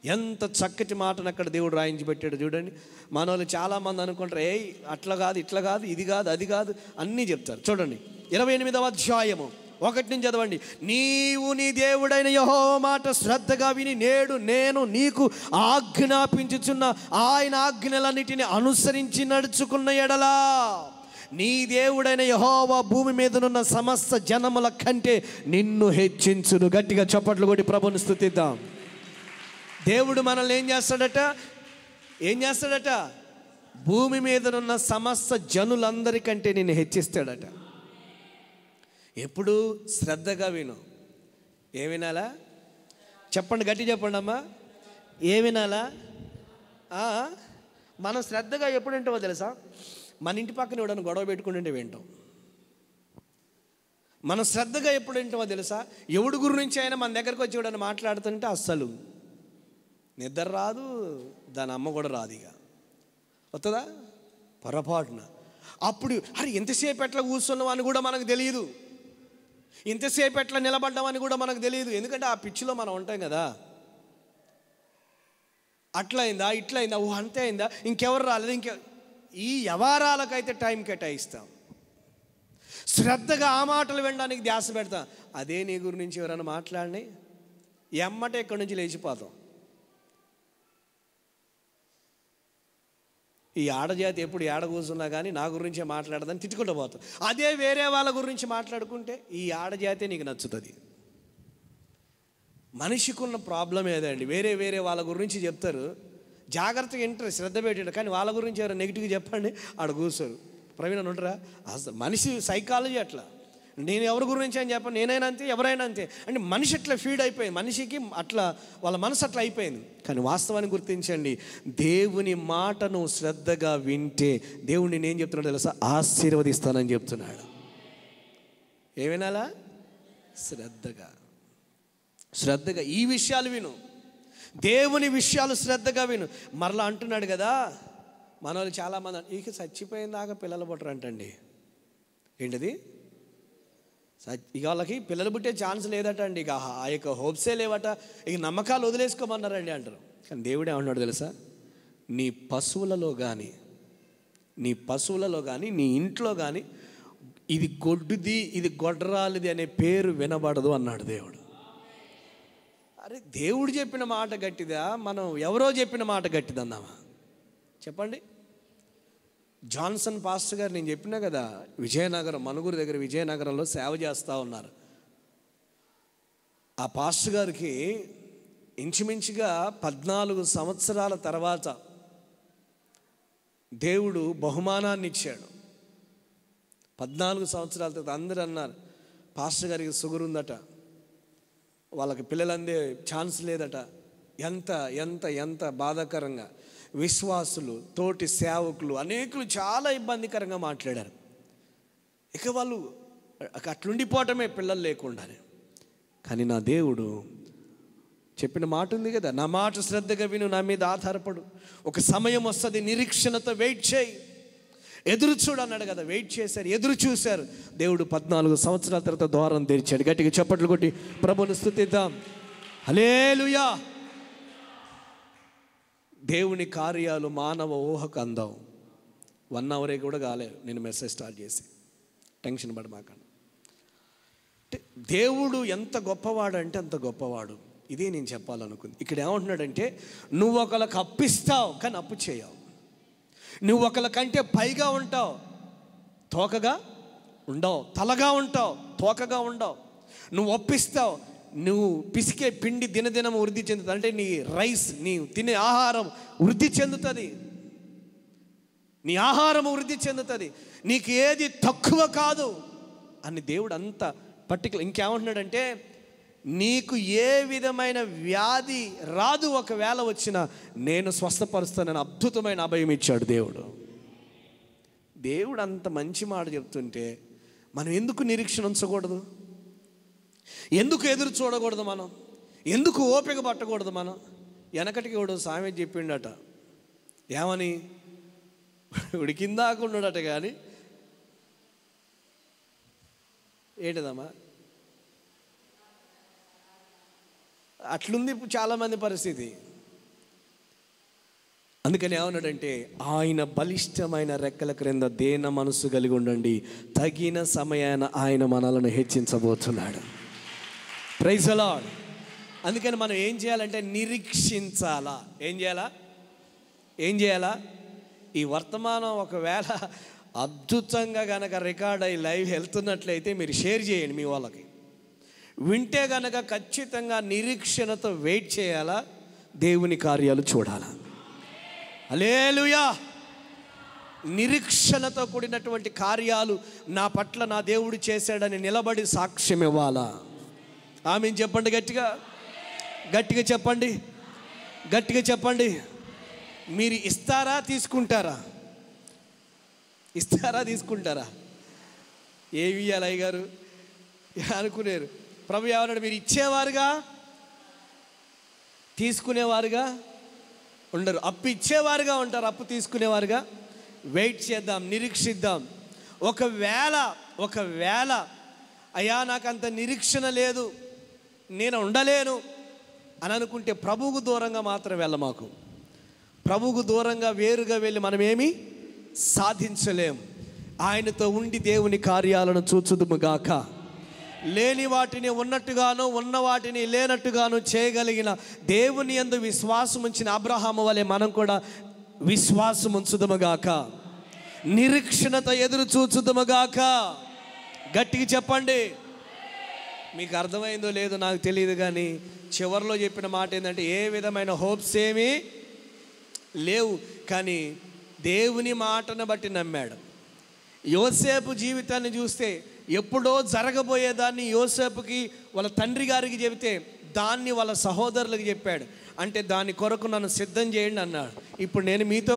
ఎంత చక్కటి మాటను అక్కడ దేవుడు రాయించి పెట్టాడు చూడండి. మన వాళ్ళు చాలామంది అనుకుంటారు, ఏ అట్లా కాదు, ఇట్లా కాదు, ఇది కాదు, అది కాదు అన్నీ చెప్తారు. చూడండి 28వ అధ్యాయము 1 నుంచి చదవండి. నీవు నీ దేవుడైన యెహోవా మాట శ్రద్ధగా విని నేడు నేను నీకు ఆజ్ఞాపించుచున్న ఆయన ఆజ్ఞలన్నిటిని అనుసరించి నడుచుకున్న ఎడలా నీ దేవుడైన యెహోవా భూమి మీదనున్న సమస్త జనముల కంటే నిన్ను హెచ్చించును. గట్టిగా చప్పట్లు కొట్టి ప్రభువుని స్తుతిద్దాం. దేవుడు మనల్ని ఏం చేస్తాడట? భూమి మీదనున్న సమస్త జనులందరికంటే నిన్ను హెచ్చిస్తాడట. ఎప్పుడు? శ్రద్ధగా విను. ఏ వినాలా? చెప్పండి, గట్టి చెప్పండి అమ్మా. ఏ వినాలా? మనం శ్రద్ధగా ఎప్పుడు వింటామో తెలుసా? మన ఇంటి పక్కన ఎవడన్నా గొడవ పెట్టుకుంటుంటే వింటాం. మనం శ్రద్ధగా ఎప్పుడు వింటామో తెలుసా? ఎవడి గురించి అయినా మన దగ్గరకు వచ్చి ఎవడన్నా మాట్లాడుతుంటే అస్సలు నిద్ర రాదు, దాని అమ్మ కూడా రాదు. ఇక వస్తుందా పొరపాటున. అప్పుడు అరే ఎంతసేపు ఎట్లా కూర్చున్నాం అని కూడా మనకు తెలియదు, ఇంతసేపు ఎట్లా నిలబడ్డామని కూడా మనకు తెలియదు. ఎందుకంటే ఆ పిచ్చిలో మనం ఉంటాం కదా. అట్లా అయిందా, ఇట్లా అయిందా, ఓ అంతే అయిందా, ఇంకెవరు రాలేదు, ఈ వ్యవహారాలకైతే టైం కేటాయిస్తాం. శ్రద్ధగా ఆ మాటలు వినడానికి ధ్యాస పెడతాం. అదే నీ గురించి ఎవరైనా మాట్లాడినాయి ఎమ్మటే ఇక్కడి నుంచి లేచిపోతాం. ఈ ఆడజాతి ఎప్పుడు ఏడ కూర్చున్నా కానీ నా గురించే మాట్లాడదని తిట్టుకుంటూ పోతాం. అదే వేరే వాళ్ళ గురించి మాట్లాడుకుంటే ఈ ఆడజాతే నీకు నచ్చుతుంది. మనిషికి ఉన్న ప్రాబ్లం ఏదండి, వేరే వాళ్ళ గురించి చెప్తారు, జాగ్రత్తగా వింటారు, శ్రద్ధ పెట్టాడు, కానీ వాళ్ళ గురించి ఎవరైనా నెగిటివ్గా చెప్పండి ఆడ కూర్చోరు. ప్రవీణ ఉంటారా? అసలు మనిషి సైకాలజీ అట్లా. నేను ఎవరి గురించి అని చెప్పను, నేనైనా అంతే, ఎవరైనా అంతే. అంటే మనిషి అట్లా ఫీడ్ అయిపోయింది, మనిషికి అట్లా వాళ్ళ మనసు అట్లా అయిపోయింది. కానీ వాస్తవాన్ని గుర్తించండి, దేవుని మాటను శ్రద్ధగా వింటే దేవుడు నేను ఏం చెప్తున్నాడు తెలుసా? ఆశీర్వదిస్తానని చెప్తున్నాడు. ఏమైనాలా? శ్రద్ధగా ఈ విషయాలు విను, దేవుని విషయాలు శ్రద్ధగా విను. మరలా అంటున్నాడు కదా, మన వాళ్ళు చాలామంది ఇక చచ్చిపోయిన దాకా పిల్లలు పుట్టరంటండి. ఏంటిది? ఇక వాళ్ళకి పిల్లలు పుట్టే ఛాన్స్ లేదట అండి, ఇక ఆ యొక్క హోప్సే లేవట, ఇక నమ్మకాలు వదిలేసుకోమన్నారండి అంటారు. కానీ దేవుడే ఏమన్నాడు తెలుసా? నీ పశువులలో కానీ నీ ఇంట్లో కానీ ఇది గొడ్డుది, ఇది గొడ్రాలిది అనే పేరు వినబడదు అన్నాడు దేవుడు. అరే దేవుడు చెప్పిన మాట గట్టిదా, మనం ఎవరో చెప్పిన మాట గట్టిది అన్నామా? చెప్పండి. జాన్సన్ పాస్టర్ గారు, నేను చెప్పినా కదా, విజయనగరం, మనుగురు దగ్గర విజయనగరంలో సేవ చేస్తూ ఉన్నారు. ఆ పాస్టర్ గారికి ఇంచుమించుగా 14 సంవత్సరాల తర్వాత దేవుడు బహుమానాన్ని ఇచ్చాడు. 14 సంవత్సరాల తర్వాత అందరూ అన్నారు, పాస్టర్ గారికి షుగర్ ఉందట, వాళ్ళకి పిల్లలందే ఛాన్స్ లేదట. ఎంత ఎంత ఎంత బాధాకరంగా విశ్వాసులు, తోటి సేవకులు అనేకులు చాలా ఇబ్బందికరంగా మాట్లాడారు. ఇక వాళ్ళు అట్లుండిపోవటమే పిల్లలు లేకుండానే. కానీ నా దేవుడు చెప్పిన మాట ఉంది కదా, నా మాట శ్రద్ధగా విను, నా మీద ఆధారపడు, ఒక సమయం వస్తుంది, నిరీక్షణతో వెయిట్ చేయి, ఎదురు చూడు అన్నాడు కదా. వెయిట్ చేశారు, ఎదురు చూశారు. దేవుడు 14 సంవత్సరాల తర్వాత ద్వారం తెరిచాడు. గట్టిగా చప్పట్లు కొట్టి ప్రభువుని స్తుతిద్దాం. హల్లెలూయా. దేవుని కార్యాలు మానవ ఊహకు అందం. 1 అవరే కూడా కాలేదు నేను మెసేజ్ స్టార్ట్ చేసి, టెన్షన్ పడమాకండి. దేవుడు ఎంత గొప్పవాడు అంటే అంత గొప్పవాడు. ఇదే నేను చెప్పాలనుకుంది. ఇక్కడ ఏమంటున్నాడంటే, నువ్వు ఒకళ్ళకి అప్పిస్తావు కానీ అప్పు చేయవు, నువ్వు ఒకళ్ళ కంటే పైగా ఉంటావు, తోకగా ఉండవు, తలగా ఉంటావు, తోకగా ఉండవు. నువ్వు ఒప్పిస్తావు, నువ్వు పిసికే పిండి దినదినం వృద్ధి చెందుతుంది. అంటే నీ రైస్, నీ తినే ఆహారం వృద్ధి చెందుతుంది, నీ ఆహారం వృద్ధి చెందుతుంది, నీకు ఏది తక్కువ కాదు అని దేవుడు అంత పర్టికులర్. ఇంకేమంటున్నాడంటే, నీకు ఏ విధమైన వ్యాధి రాదు, ఒకవేళ వచ్చినా నేను స్వస్థపరుస్తానని అద్భుతమైన అభయం ఇచ్చాడు దేవుడు. దేవుడు అంత మంచి మాట చెప్తుంటే మనం ఎందుకు నిరీక్షణ ఉంచకూడదు? ఎందుకు ఎదురు చూడకూడదు? మనం ఎందుకు ఓపిక పట్టకూడదు? మనం వెనకటికి వాడు సామెత చెప్పిండట, ఏమని? ఉడికిందాకున్నాడట కానీ ఏంటిదమ్మా, అట్లుంది చాలామంది పరిస్థితి. అందుకని ఏమన్నాడంటే, ఆయన బలిష్టమైన రెక్కల క్రింద దేన మనసు కలిగి ఉండండి, తగిన సమయాన ఆయన మనలను హెచ్చించబోతున్నాడు. Praise the lord. అందుకని మనం ఏం చేయాలంటే నిరీక్షించాలా. ఏం చేయాలా? ఈ వర్తమానం ఒకవేళ అద్భుతంగా గనక రికార్డ్ అయ్యి లైవ్ వెళ్తున్నట్లయితే మీరు షేర్ చేయండి మీ వాళ్ళకి. వింటే గనక ఖచ్చితంగా నిరీక్షణతో వెయిట్ చేయాలా, దేవుని కార్యాలు చూడాలా. హల్లెలూయా. నిరీక్షణతో కూడినటువంటి కార్యాలు నా పట్ల నా దేవుడు చేశాడని నిలబడి సాక్ష్యం ఇవ్వాలా. ఆమేన్ చెప్పండి. గట్టిగా చెప్పండి. మీరు ఇస్తారా తీసుకుంటారా? ఏమి ఇయ్యాలి అయ్యగారు అనుకునేరు. ప్రభు ఏమన్నాడు, మీరు ఇచ్చేవారుగా తీసుకునేవారుగా ఉండరు, అప్పు ఇచ్చేవారుగా ఉంటారు, అప్పు తీసుకునేవారుగా. వెయిట్ చేద్దాం, నిరీక్షిద్దాం. ఒకవేళ అయ్యా నాకు అంత నిరీక్షణ లేదు, నేను ఉండలేను అని అనుకుంటే ప్రభువుకు దూరంగా మాత్రం వెళ్ళమాకు. ప్రభువుకు దూరంగా వేరుగా వెళ్ళి మనమేమి సాధించలేం. ఆయనతో ఉండి దేవుని కార్యాలను చూచుదుముగాక. లేని వాటిని ఉన్నట్టుగాను, ఉన్న వాటిని లేనట్టుగాను చేయగలిగిన దేవుని యందు విశ్వాసం ఉంచిన అబ్రహాము వలె మనం కూడా విశ్వాసం ఉంచుదుముగాక. నిరీక్షణతో ఎదురు చూచుదుముగాక. గట్టిగా చెప్పండి. మీకు అర్థమైందో లేదో నాకు తెలియదు, కానీ చివరిలో చెప్పిన మాట ఏంటంటే, ఏ విధమైన హోప్స్ ఏమీ లేవు, కానీ దేవుని మాటను బట్టి నమ్మాడు. యోసేపు జీవితాన్ని చూస్తే ఎప్పుడో జరగబోయేదాన్ని యోసేపుకి వాళ్ళ తండ్రి గారికి చెబితే దాన్ని వాళ్ళ సహోదరులకు చెప్పాడు. అంటే దాని కొరకు నన్ను సిద్ధం చేయండి అన్నాడు. ఇప్పుడు నేను మీతో